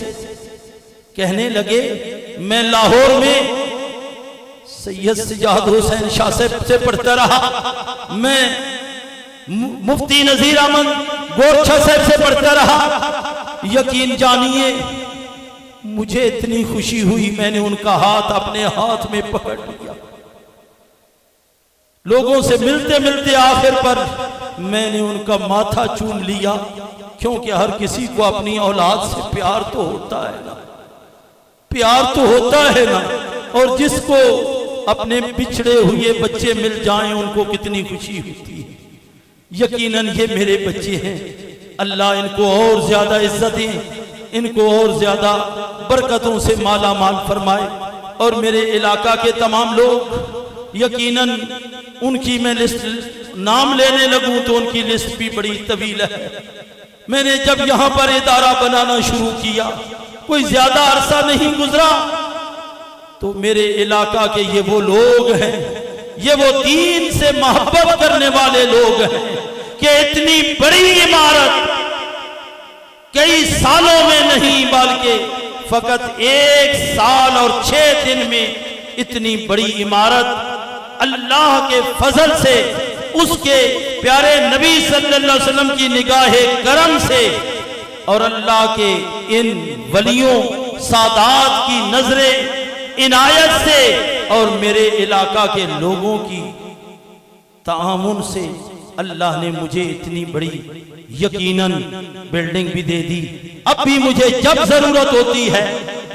کہنے لگے میں لاہور میں سید سجاد حسین شاہ صاحب سے پڑھتا رہا، میں مفتی نذیر احمد گورچھا صاحب سے پڑھتا رہا۔ یقین جانیے مجھے اتنی خوشی ہوئی میں نے ان کا ہاتھ اپنے ہاتھ میں پکڑ لیا۔ لوگوں سے ملتے ملتے آخر پر میں نے ان کا ماتھا چوم لیا، کیونکہ ہر کسی کو اپنی اولاد سے پیار تو ہوتا ہے نا، پیار تو ہوتا ہے نا، اور جس کو اپنے بچھڑے ہوئے بچے مل جائیں ان کو کتنی خوشی ہوتی ہے. یقیناً یہ میرے بچے ہیں. اللہ ان کو اور زیادہ عزتیں، ان کو اور زیادہ برکتوں سے مالا مال فرمائے. اور میرے علاقہ کے تمام لوگ، یقیناً ان کی میں لسٹ نام لینے لگوں تو ان کی لسٹ بھی بڑی طویل ہے. میں نے جب یہاں پر ادارہ بنانا شروع کیا، کوئی زیادہ عرصہ نہیں گزرا تو میرے علاقہ کے یہ وہ لوگ ہیں، یہ وہ دین سے محبت کرنے والے لوگ ہیں کہ اتنی بڑی عمارت کئی سالوں میں نہیں بلکہ فقط 1 سال اور 6 دن میں اتنی بڑی عمارت اللہ کے فضل سے، اس کے پیارے نبی صلی اللہ علیہ وسلم کی نگاہ کرم سے اور اللہ کے ان ولیوں سادات کی نظر عنایت سے اور میرے علاقہ کے لوگوں کی تعاون سے اللہ نے مجھے اتنی بڑی یقیناً بلڈنگ بھی دے دی. اب بھی مجھے جب ضرورت ہوتی ہے،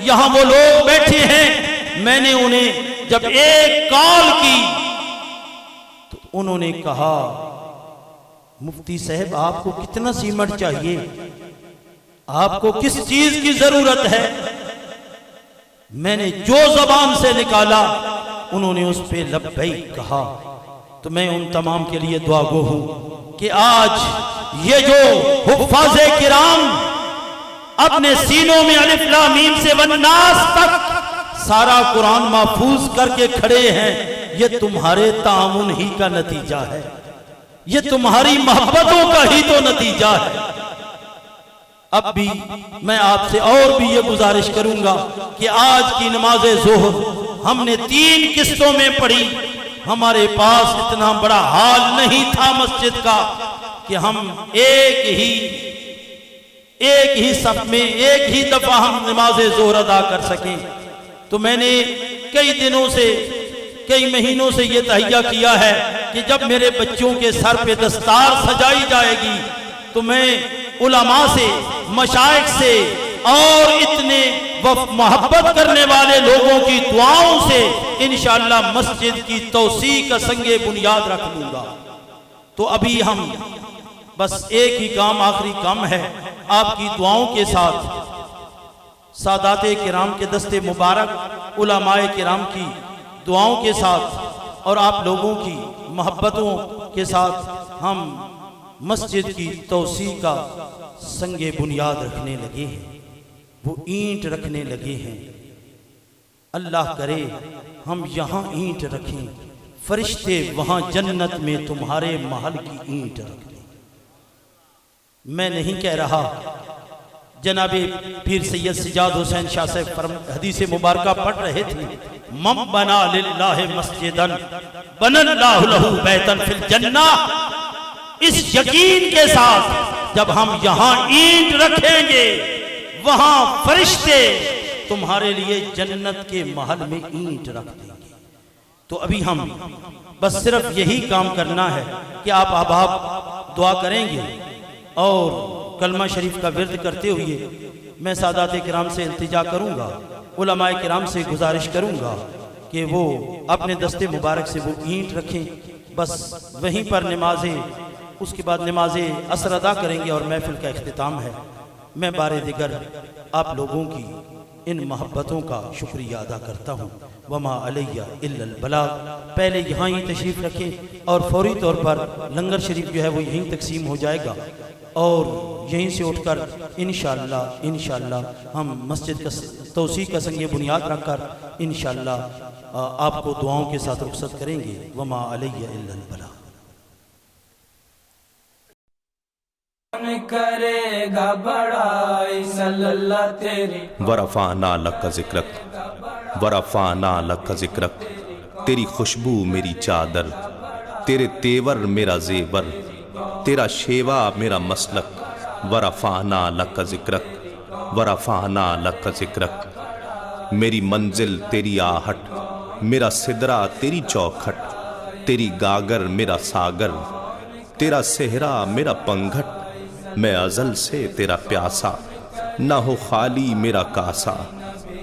یہاں وہ لوگ بیٹھے ہیں، میں نے انہیں جب ایک کال کی تو انہوں نے کہا مفتی صاحب آپ کو کتنا سیمنٹ چاہیے، آپ کو کس چیز کی ضرورت ہے. میں نے جو زبان سے نکالا انہوں نے اس پہ لبیک کہا. تو میں ان تمام کے لیے دعا گو ہوں کہ آج یہ جو حفاظ کرام اپنے سینوں میں الف لام میم سے والناس تک سارا قرآن محفوظ کر کے کھڑے ہیں، یہ تمہارے تعاون ہی کا نتیجہ ہے، یہ تمہاری محبتوں کا ہی تو نتیجہ ہے. اب بھی میں آپ سے اور بھی یہ گزارش کروں گا کہ آج کی نماز ظہر ہم نے 3 قسطوں میں پڑھی. ہمارے پاس اتنا بڑا حال نہیں تھا مسجد کا کہ ہم ایک ہی صف میں ایک ہی دفعہ ہم نماز ظہر ادا کر سکیں. تو میں نے کئی دنوں سے، کئی مہینوں سے یہ تہیہ کیا ہے کہ جب میرے بچوں کے سر پہ دستار سجائی جائے گی تو میں علماء سے، مشائخ سے اور اتنے محبت کرنے والے لوگوں کی دعاؤں سے انشاءاللہ مسجد کی توسیع کا سنگ بنیاد رکھ لوں گا. تو ابھی ہم بس ایک ہی کام، آخری کام ہے، آپ کی دعاؤں کے ساتھ سادات کرام کے دست مبارک، علماء کرام کی دعاؤں کے ساتھ اور آپ لوگوں کی محبتوں کے ساتھ ہم مسجد کی توسیع کا سنگ بنیاد رکھنے لگے ہیں، وہ اینٹ رکھنے لگے ہیں. اللہ کرے ہم یہاں اینٹ رکھیں، فرشتے وہاں جنت میں تمہارے محل کی اینٹ رکھ دیں. میں نہیں کہہ رہا، جناب پیر سید سجاد حسین شاہ صاحب حدیث مبارکہ پڑھ رہے تھے، من بنا للہ مسجدن بن اللہ لہ بیتن فی الجنہ. اس یقین کے ساتھ جب ہم یہاں اینٹ رکھیں گے وہاں فرشتے تمہارے لیے جنت کے محل میں اینٹ رکھ دیں گے. تو ابھی ہم بس صرف یہی کام کرنا ہے کہ آپ احباب دعا کریں گے اور کلمہ شریف کا ورد کرتے ہوئے میں سادات کرام سے التجا کروں گا، علماء کرام سے گزارش کروں گا کہ وہ اپنے دست مبارک سے وہ اینٹ رکھیں. بس وہیں پر نمازیں، اس کے بعد نماز عصر ادا کریں گے اور محفل کا اختتام ہے. میں بار دیگر آپ لوگوں کی ان محبتوں کا شکریہ ادا کرتا ہوں. وما علیہ الا البلاغ. پہلے یہاں ہی تشریف رکھیں اور فوری طور پر لنگر شریف جو ہے وہ یہیں تقسیم ہو جائے گا اور یہیں سے اٹھ کر انشاءاللہ ہم مسجد کا توسیع کا سنگ بنیاد رکھ کر انشاءاللہ آپ کو دعاؤں کے ساتھ رخصت کریں گے. وما علیہ الا البلاغ. کرے گا بڑائی صلی اللہ تیری، ورفعنا لک ذکرک، ورفعنا لک ذکرک. تیری خوشبو میری چادر، تیرے تیور میرا زیور، تیرا شیوا میرا مسلک. ورفعنا لک ذکرک، ورفعنا لک ذکرک. میری منزل تیری آہٹ، میرا سدرا تیری چوکھٹ، تیری گاگر میرا ساگر، تیرا صحرا میرا پنگھٹ. میں ازل سے تیرا پیاسا، نہ ہو خالی میرا کاسا.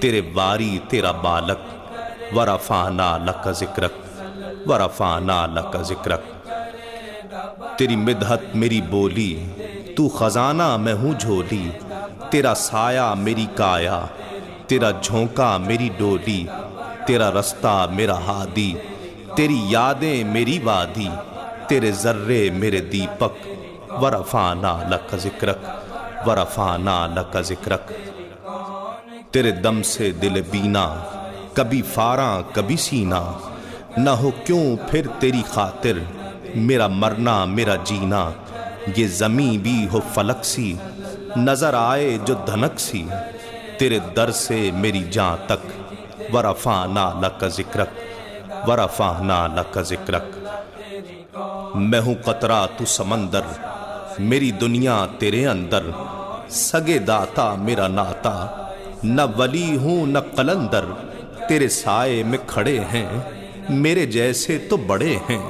تیرے باری تیرا بالک، ورفعنا لک ذکرک ورفعنا لک ذکرک. تیری مدحت میری بولی، تو خزانہ میں ہوں جھولی، تیرا سایہ میری کایا، تیرا جھونکا میری ڈولی، تیرا رستہ میرا ہادی، تیری یادیں میری وادی، تیرے ذرے میرے دیپک. ورفعنا لک ذکرک ورفعنا لک ذکرک. تیرے دم سے دل بینا، کبھی فاراں کبھی سینا، نہ ہو کیوں پھر تیری خاطر میرا مرنا میرا جینا. یہ زمیں بھی ہو فلک سی، نظر آئے جو دھنک سی، تیرے در سے میری جاں تک. ورفعنا لک ذکرک ورفعنا لک ذکرک. میں ہوں قطرہ تو سمندر، میری دنیا تیرے اندر، سگے داتا میرا ناتا، نہ ولی ہوں نہ قلندر. تیرے سائے میں کھڑے ہیں میرے جیسے تو بڑے ہیں،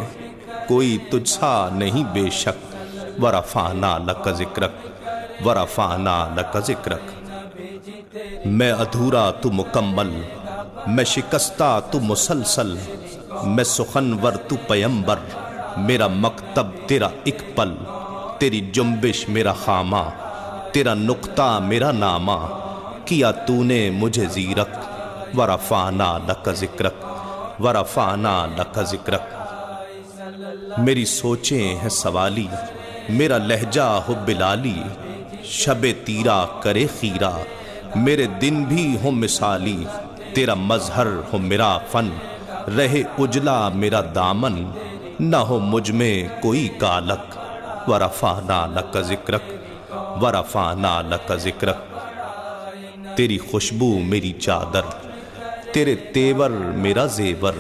کوئی تجھ سا نہیں بے شک. ورفعنا لک ذکرک ورفعنا لک ذکرک. میں ادھورا تو مکمل، میں شکستہ تو مسلسل، میں سخنور تو پیمبر، میرا مکتب تیرا ایک پل، تیری جنبش میرا خامہ، تیرا نقطہ میرا نامہ، کیا تو نے مجھے زیرک. ورفعنا لک ذکرک ورفعنا لک ذکرک. میری سوچیں ہیں سوالی، میرا لہجہ ہو بلالی، شب تیرا کرے خیرہ، میرے دن بھی ہوں مثالی، تیرا مظہر ہو میرا فن، رہے اجلا میرا دامن، نہ ہو مجھ میں کوئی کالک. ورفعنا لک ذکرک ورفعنا لک ذکرک. تیری خوشبو میری چادر، تیرے تیور میرا زیور،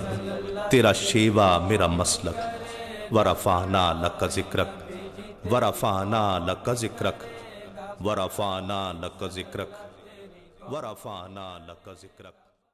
تیرا شیوا میرا مسلک. ورفعنا لک ذکرک ورفعنا لک ذکرک ورفعنا لک ذکرک ورفعنا لک ذکرک.